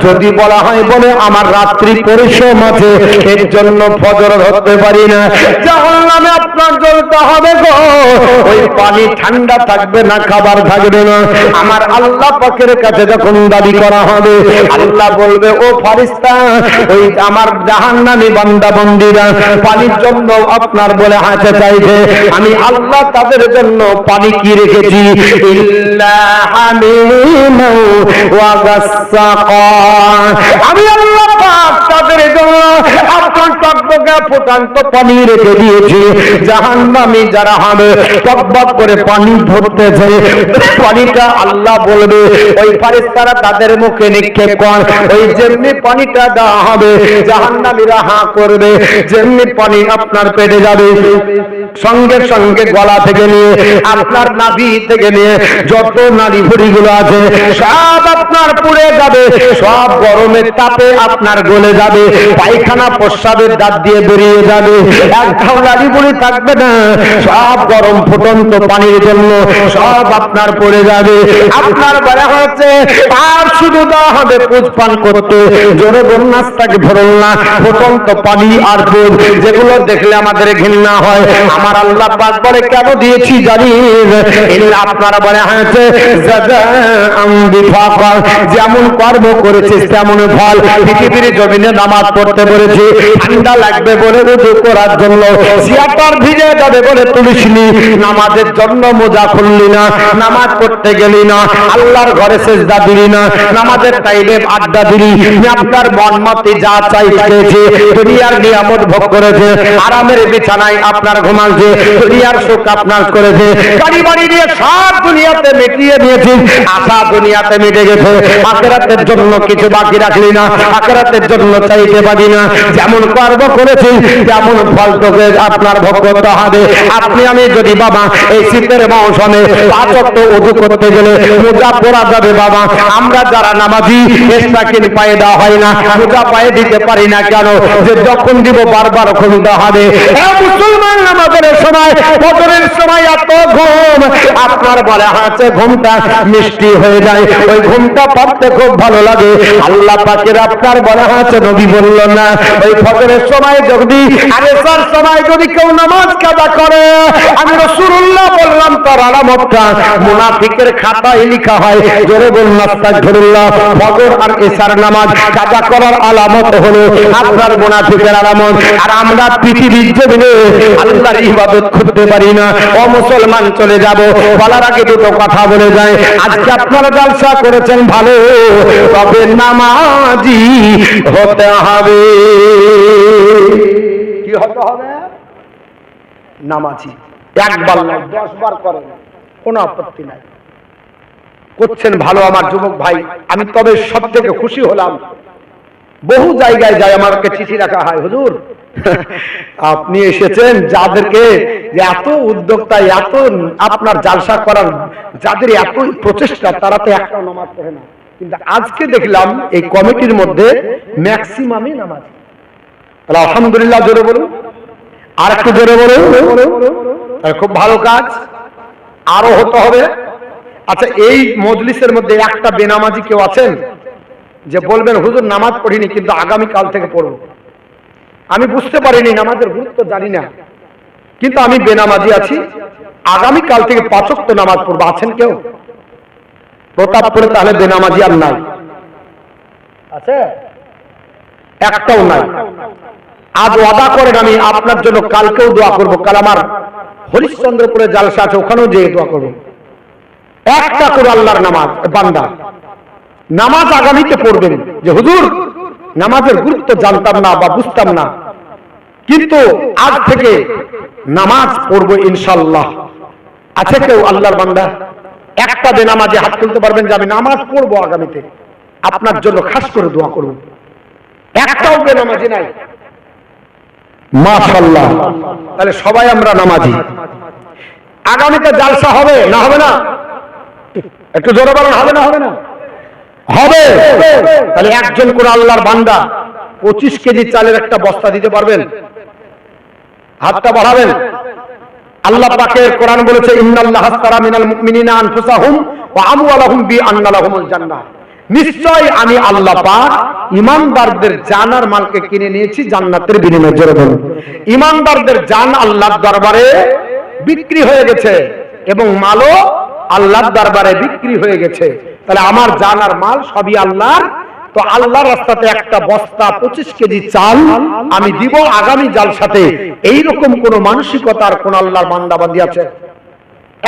যদি বলা হয় বলে আমার রাত্রি পরিশ্রম আছে এর জন্য ফজর ধরতে পারি না। জাহান্নামে আপনার জ্বলতে হবে গো, ওই পানি ঠান্ডা থাকবে না, খাবার থাকবে না। আমার আল্লাহ পাকের কাছে যখন দাবি করা হবে, আল্লাহ বলবে ও ফারিস্তা, ওই আমার জাহান্নামী বান্দা বান্দীরা পানির জন্য আপনার বলে হাতে চাইছে, আমি আল্লাহ তাদের জন্য পানি কি রেখেছি? ইল্লা হামিমা ওয়া গাসসাকা। আমি আল্লাহ পাক তাদের জন্য আপনার টকবকে ফুটান্ত পানি রেখে দিয়েছি। জাহান্নামী যারা হবে টকবক করে পানি ভরতেছে, পানিটা আল্লাহ বলবে ওই ফারিস্তারা তাদের মুখে নিক্ষেপ কর, ওই যেমনি পানিটা দেওয়া হবে জাহান্নামীরা হাঁ করবে, যেমনি পানি আপনার পেটে যাবে সঙ্গে সঙ্গে গলা থেকে নিয়ে আপনার নাভি থেকে নিয়ে যত নাড়ি ভুড়িগুলো আছে সব আপনার পুড়ে যাবে, সব গরমের তাপে আপনার গলে যাবে, পায়খানা প্রস্রাবের দাঁত দিয়ে বেরিয়ে যাবে, একটাও নাড়ি ভুড়ি থাকবে না, সব গরম ফুটন্ত পানির জন্য সব আপনার পড়ে যাবে। আপনার বলা হচ্ছে আর শুধু দেওয়া হবে পুজ পান করতে, জোরে বন্যাস্তাকে ধরল না, ফুটন্ত পানি আর পুজ, যেগুলো দেখলে আমাদের ঘৃণা হয়। আমার আল্লাহ পাক বলে কেন দিয়েছি জানিস? এগুলো আপনারা বলে হয়েছে যেমন কর্ম করেছিস তেমন ফল। পৃথিবীর জমিনে নামাজ পড়তে বলেছি, ঠান্ডা লাগবে বলে উদু করার জন্য সিয়াটার ভিজে যাবে বলে তুলিসনি, নামাজের জন্য মোজা খুললি না, নামাজ পড়তে গেলি না, আল্লাহর ঘরে সেজদা দিলি না, নামাজের টাইমে আড্ডা দিলি, আপনার মন মতে যা চাই খেয়েছে, দুনিয়ার নিয়ামত ভোগ করেছে, আরামের বিছানায় আপনার ঘুমাচ্ছে, দুনিয়ার সুখ আপনার করেছে, গাড়ি বাড়ি দিয়ে সব দুনিয়াতে মিটিয়ে দিয়েছি, আশা দুনিয়াতে মিটে গেছে, আখিরাতের জন্য কিছু বাকি রাখলি না, আখিরাতের জন্য চাইতে পারি না। যেমন কর্ম করেছি তেমন ফল তোকে আপনার ভোগ করতে হবে। আপনি আমি যদি বাবা এই শীতের মৌসুমে 5 ওয়াক্ত ওযু করতে গেলে মোজা পরা যাবে বাবা, আমরা যারা নামাজি এসটাকিন পায়ে দেওয়া হয় না, মোজা পায়ে দিতে পারি না কেন? যে যখন দিব বারবার খুলতে হবে। মুসলমান নামাজের সময় ফজরের সময় এত ঘুম আপনার বলা আছে ঘুমটা মিষ্টি হয়ে যায়, ওই ঘুমটা পড়তে খুব ভালো লাগে। আল্লাহ পাকের আপনার বলা আছে নবী বলল না ওই ফজরের সময় যদি আরেসার সময় যদি কেউ নামাজ কাজা করে, আমি রাসূলুল্লাহ বললাম তার আলামতটা মুনাফিকের খাতায় লেখা হয়। জোরে বলুন আস্তাগফিরুল্লাহ। ফজর আর এশার নামাজ কাজা করার আলামত হলো আপনার মুনাফিকের আলামত। আর আমরা পৃথিবীর জমিনে আল্লাহর ইবাদত করতে পারি না। ও মুসলমান, চলে যাব বলার আগে দুটো কথা বলে যায়। আজকে আপনারা জলসা করেছেন ভালো, তবে নামাজি হতে হবে। কি হতে হবে? নামাজি। একবার নয় 10 বার করেন, কোনো আপত্তি নাই। করছেন ভালো আমার যুবক ভাই। আমি তবে সব থেকে খুশি হলাম, বহু জায়গায় যায় আমাকে চিঠি রাখা হয়, হুজুর আপনি এসেছেন, যাদেরকে এত উদ্যোক্তা, এত আপনার জালসা করার যাদের এত প্রচেষ্টা, তারা তো একটা নামাজ পড়ে না। কিন্তু আজকে দেখলাম এই কমিটির মধ্যে ম্যাক্সিমামই নামাজ। তাহলে আলহামদুলিল্লাহ জোরে বলুন, আর একটু জোরে বলুন। খুব ভালো কাজ, আরো হতে হবে। আচ্ছা, এই মজলিসের মধ্যে একটা বেনামাজি কেউ আছেন যে বলবেন হুজুর নামাজ পড়িনি কিন্তু আগামী কাল থেকে পড়ব? আমি বুঝতে পারিনি, নামাজের গুরুত্ব জানি না, কিন্তু আমি বেনামাজি আছি, আগামী কাল থেকে 5 ওয়াক্ত নামাজ পড়বো। আছেন কেউ? প্রতাপপুরে তাহলে বেনামাজি আর নাই আছে? একটাও নাই। আজ ওয়াদা করেন আমি আপনার জন্য কালকেও দোয়া করব, কাল আমার হরিশ্চন্দ্রপুরে জালসা আছে, ওখানেও যেয়ে দোয়া করব। একটা করে আল্লাহর নামাজ বান্দা নামাজ আগামীতে পড়বেন যে হুজুর নামাজের গুরুত্ব জানতাম না বা বুঝতাম না, কিন্তু আজ থেকে নামাজ পড়বো ইনশাআল্লাহ। আছে কেউ আল্লাহর বান্দা একটা বেনামাজে হাত তুলতে পারবেন যে আমি নামাজ পড়বো আগামীতে, আপনার জন্য খাস করে দোয়া করব? একটাও বেনামাজি নাই। মাশাআল্লাহ, তাহলে সবাই আমরা নামাজি। আগামীতে জালসা হবে না হবে না? একটু জোরে বলেন, হবে না হবে না? হবে। তাহলে একজন করে আল্লাহর বান্দা 25 কেজি চালের একটা বস্তা দিতে পারবেন? হাতটা বাড়াবেন। আল্লাহ পাকের কোরআন বলেছে ইন্নাল্লাহা আশতারা মিনাল মুমিনিনা আনফুসাহুম ওয়া আমওয়ালাহুম বিআন্না লাহুমুল জান্নাহ, নিশ্চয় আমি আল্লাহ পাক ঈমানদারদের জান আর মালকে কিনে নিয়েছি জান্নাতের বিনিময়ে। জোরে বলুন, ঈমানদারদের জান আল্লাহর দরবারে বিক্রি হয়ে গেছে এবং মালও আল্লাহর দরবারে বিক্রি হয়ে গেছে। তাহলে আমার জান আর মাল সবই আল্লাহর। তো আল্লাহর রাস্তাতে একটা বস্তা 25 কেজি চাল আমি দিব আগামী জালসাতে। এইরকম কোন মানসিকতার কোন আল্লাহর বান্দা বান্দি আছে?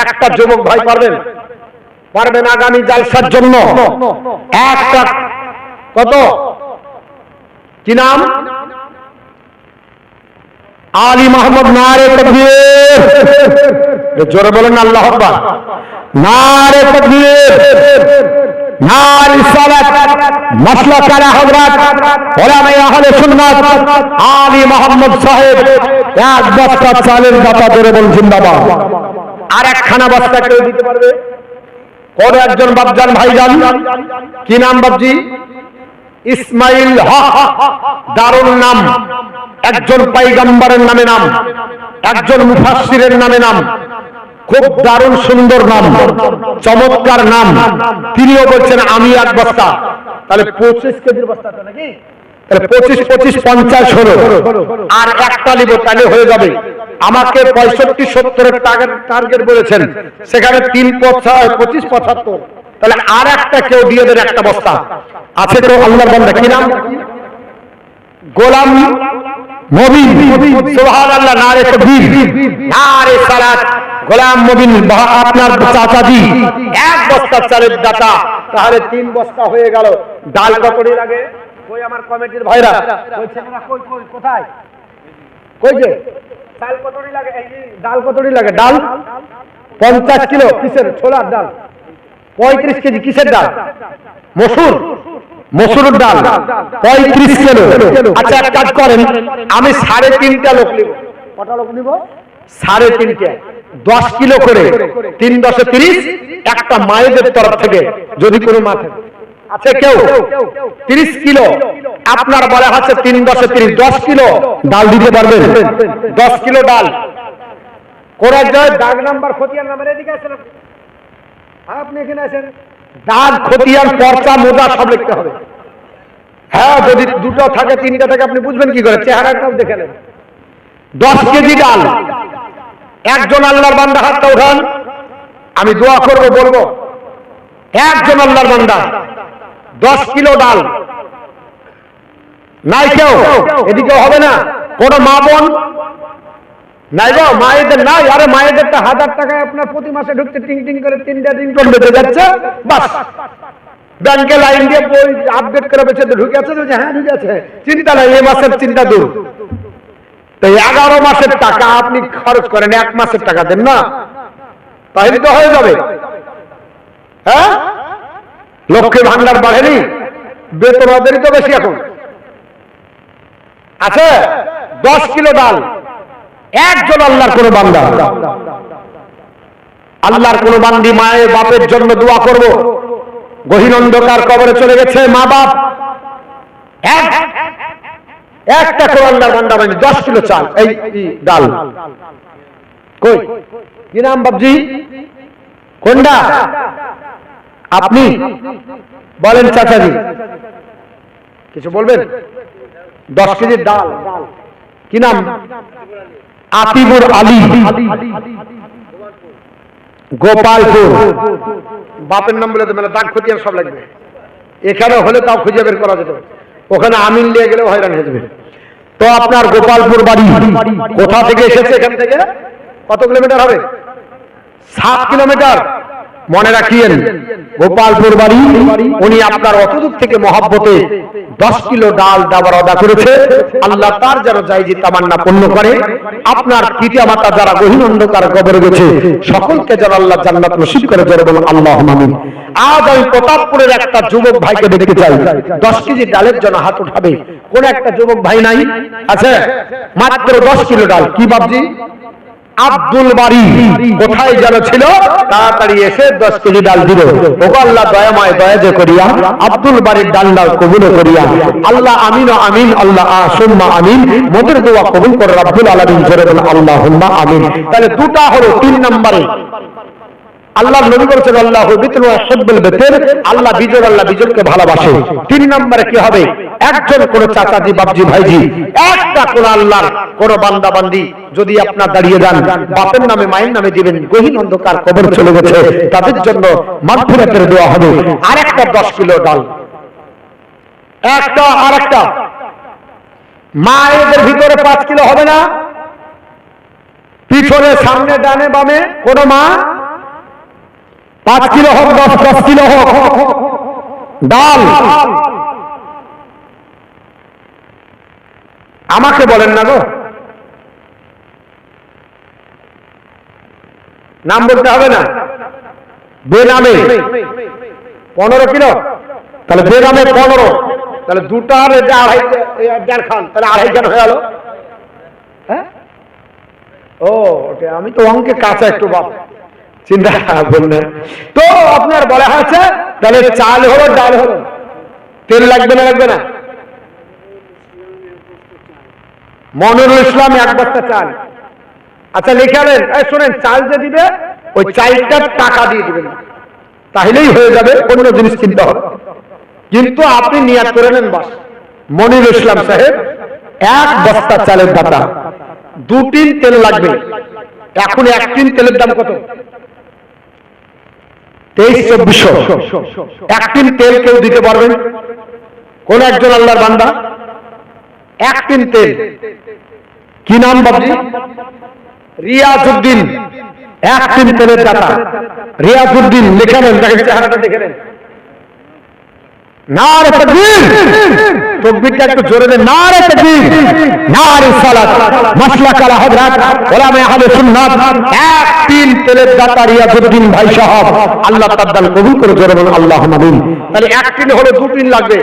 একটা যুবক ভাই পারবেন? পারবেন আগামী জালসার জন্য একটা? কত? কি নাম? আলী মোহাম্মদ। নারে তাকবীর। জোরে বলেন আল্লাহু আকবার। নারে তাকবীর, নারে সালাত। মাসলাক আলা হযরত উলামায়ে আহলে সুন্নাত আলী মোহাম্মদ সাহেব এক বস্তা চালের দাতা। জোরে বলেন জিন্দাবাদ। আর একখানা বস্তা কেউ দিতে পারবে? কোন একজন বাপজান ভাইজান? কি নাম বাপজি? ইসমাইল হক। দারুণ নাম, একজন পয়গম্বরের নামে নাম, একজন মুফাসসিরের নামে নাম, খুব দারুণ সুন্দর নাম, চমৎকার নাম। তিনিও বলছেন আমি এক বস্তা। তাহলে 25 কেজির বস্তা তো নাকি? তাহলে 25 25 50 হলো, আর একটা নিব তাহলে হয়ে যাবে। আমাকে 65-70 টার্গেট বলেছেন, সেখানে 3 25 75, তাহলে আর একটা কেউ দিয়ে দেন একটা বস্তা। আছে তো আল্লাহর বান্দা? কি নাম? গোলাম মবিন। সুবহানাল্লাহ, নারে তাকবীর, নারে সালাত। গোলাম মবিন আপনার চাচাজি এক বস্তা চালের দাতা, তাহলে 3 বস্তা হয়ে গেল। ডাল কতটি লাগে? কই আমার কমিটির ভাইরা? কই ছেলেরা? কই কই কোথায়? কই যে চাল কতটি লাগে? এই ডাল কতটি লাগে? ডাল 50 কিলো। কিসের? ছোলার ডাল। 35 কেজি। কিসের ডাল? মসুর। মসুরের ডাল 35 কিলো। আচ্ছা এক কাজ করেন, আমি 3.5টা লোক নিব। কটা লোক নিব? 3.5টা। 10 কিলো করে। 3 10 30। একটা মায়েদের তরফ থেকে যদি কোনো মা থাকে। আছে কেউ? 30 কিলো। আপনার বলা হচ্ছে 3 10 30, 10 কিলো ডাল দিতে পারবেন? 10 কিলো ডাল। কোরা যায় দাগ নাম্বার খতিয়ান নাম্বার এদিকে আসেন। আপনি এখানে আসেন। দাগ খতিয়ান পর্চা মোজা সব লিখতে হবে। হ্যাঁ, যদি দুটো থাকে 3টা থাকে আপনি বুঝবেন কি করে? চেহারাটাও দেখে নেন। 10 কেজি ডাল। একজন আল্লাহর বান্দা হাতটা উঠান, আমি দোয়া করব বলবো। একজন আল্লাহর বান্দা 10 কিলো ডাল। নাই কেউ? এদিকেও হবে না? কোন মা বোন নাই গো? মায়েদের নাই? আরে মায়েদেরটা 1000 টাকায় আপনার প্রতি মাসে ঢুকতে টিং টিং করে 3টা রিংটোন বেঁচে যাচ্ছে। বাস, ব্যাংকে লাইন দিয়ে বই আপডেট করে বেঁচে ঢুকে আছে। হ্যাঁ ঢুকে আছে, চিন্তা নাই, এই মাসের চিন্তা দূর। তো 11 মাসের টাকা আপনি খরচ করেন, 1 মাসের টাকা দেন না, তাহলে তো হয়ে যাবে। হ্যাঁ, লক্ষ্মী ভান্ডার বাড়েনি, বেতন ওদেরই তো বেশি এখন। আছে 10 কিলো ডাল। একজন আল্লাহর কোন বান্দা, আল্লাহর কোন বান্দি মায়ের বাপের জন্য দোয়া করব। গহীন অন্ধকার কবরে চলে গেছে মা বাপ, একটা করে আল্লাহর বান্দা বান্দি 10 কিলো চাল এই ডাল। কই? কি নাম বাবজি? কোনটা? আপনি বলেন চাচাজি, কিছু বলবেন? 10 কেজি ডাল। কি নাম? আতিবুর আলী, গোপালপুর। বাপের নাম বলে দেবেন, দাগ খতিয়ান সব লাগবে। এখানে হলে তাও খুঁজে বের করা যেত। ওখানে আমিন নিয়ে গেলেও হয়রান হয়ে যাবে। তো আপনার গোপালপুর বাড়ি কোথা থেকে এসেছে? এখান থেকে কত কিলোমিটার হবে? 7 কিলোমিটার। মনে রাখিয়েন, গোপালপুর বাড়ি উনি আপনার অতদূর থেকে মহব্বতে 10 কিলো ডাল দেওয়ার অদা করেছে। আল্লাহ তার যেন জায়েজি তামান্না পূর্ণ করে। আপনার পিতা মাতা যারা গহীন অন্ধকার কবরে গেছে সকলকে যেন আল্লাহ জান্নাত নসিব করে, যারা বলুন আল্লাহুম্মা আমিন। আজ আমি প্রতাপপুরের একটা যুবক ভাইকে দেখতে চাই, 10 কেজি ডালের জন্য হাত উঠাবে। কোন একটা যুবক ভাই নাই? আছে? মাত্র 10 কিলো ডাল। কি বাবজি? আব্দুল বাড়ি কোথায় যেন ছিল, তাড়াতাড়ি এসে 10 কেজি ডাল দিল। ওগো আল্লাহ দয়াময় দয়া যে করিয়া আব্দুল বাড়ির ডাল ডাল কবুল করিয়া। আল্লাহ আমিন ও আমিন, আল্লাহ সুম্মা আমিন। মোদের দোয়া কবুল করে রব্বুল আলামিন, জোরে বলেন আল্লাহুম্মা আমিন। তাহলে দুটা হলো। 3 নম্বরে আল্লাহ নবী বলেছেন আল্লাহু বিতুল ওয়াহিবুল বিতির, আল্লাহ বিজয়, আল্লাহ বিজয়কে ভালোবাসে। 3 নম্বরে কি হবে? একজন কোন চাচাজি বাপজি ভাইজি, একটা কোন আল্লাহর কোন বান্দা বান্দি যদি আপনার দাঁড়িয়ে যান, বাপের নামে মায়ের নামে দিবেন, গহীন অন্ধকার কবর চলে গেছে, তাদের জন্য মাগফিরাতের দোয়া হবে। আরেকটা 10 কিলো ডাল, একটা আরেকটা। মায়েদের ভিতরে 5 কিলো হবে না? পিছনে সামনে ডানে বামে কোন মা 5 কিলো হোক, 10 কিলো হোক ডাল। আমাকে বলেন না গো, নাম বলতে হবে না। বেনামে 15 কিলো, তাহলে বেনামে 15, তাহলে দুটার 1.5 খান, তাহলে 2.5 খান হয়ে গেল। হ্যাঁ, ও আমি তো অঙ্কে কাঁচা একটু বাপ, চিন্তা করলেন। তো আপনার বলা হয়েছে তাহলে চাল হলো, ডাল হলো, তেল লাগবে না? লাগবে না? মনিরুল ইসলাম 1 বস্তা চাল। আচ্ছা লিখে নেন, শোনেন, চাল যে দিবে ওই চালটার টাকা দিয়ে দিবেন, তাহলেই হয়ে যাবে, অন্য জিনিস চিন্তা হবে। কিন্তু আপনি নিয়াত করে নেন বাস, মনিরুল ইসলাম সাহেব 1 বস্তা চালের দাতা, 2 টিন তেল লাগবে। এখন 1 টিন তেলের দাম কত? 23-2400। 1 টিন তেল কেউ দিতে পারবেন? কোন একজন আল্লাহর বান্দা? 1 টিন তেল। কি নাম বাবজি? রিয়াজউদ্দিন। 1 টিন তেলের দাতা রিয়াজউদ্দিন। লিখে নেন, দেখেন চেহারাটা দেখে নেন। নারে তাকবীর, তাকবীরটা একটু জোরে দেন। নারে তাকবীর, নারে সালাত, মাসলাক আলা হযরত উলামা আহলে সুন্নাত। 1 টিন তেলের দাতা রিয়াজউদ্দিন ভাই সাহেব, আল্লাহ তাআলা দান কবুল করে, জোরে বলুন আল্লাহুম্মা আমিন। তাহলে 1 টিন হলো, 2 টিন লাগবে,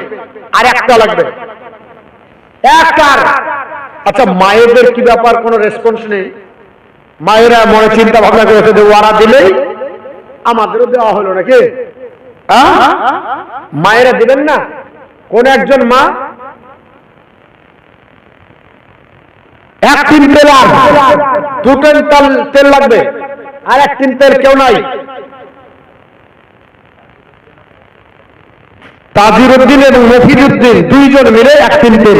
আর একটা লাগবে। একটার। আচ্ছা, মায়েদের কি ব্যাপার? কোনো রেসপন্স নেই। মায়েরা মনে চিন্তা ভাবনা করেছে যে ওরা দিলেই আমাদেরও দেওয়া হলো নাকি? মায়েরা দিবেন না? কোন একজন মা 1 টিন তেল, আর 2 টিন তেল লাগবে, আর 1 টিন তেল কেউ নাই? তাজিরউদ্দিন এবং মফিজউদ্দিন 2 জন মিলে 1 টিন তেল,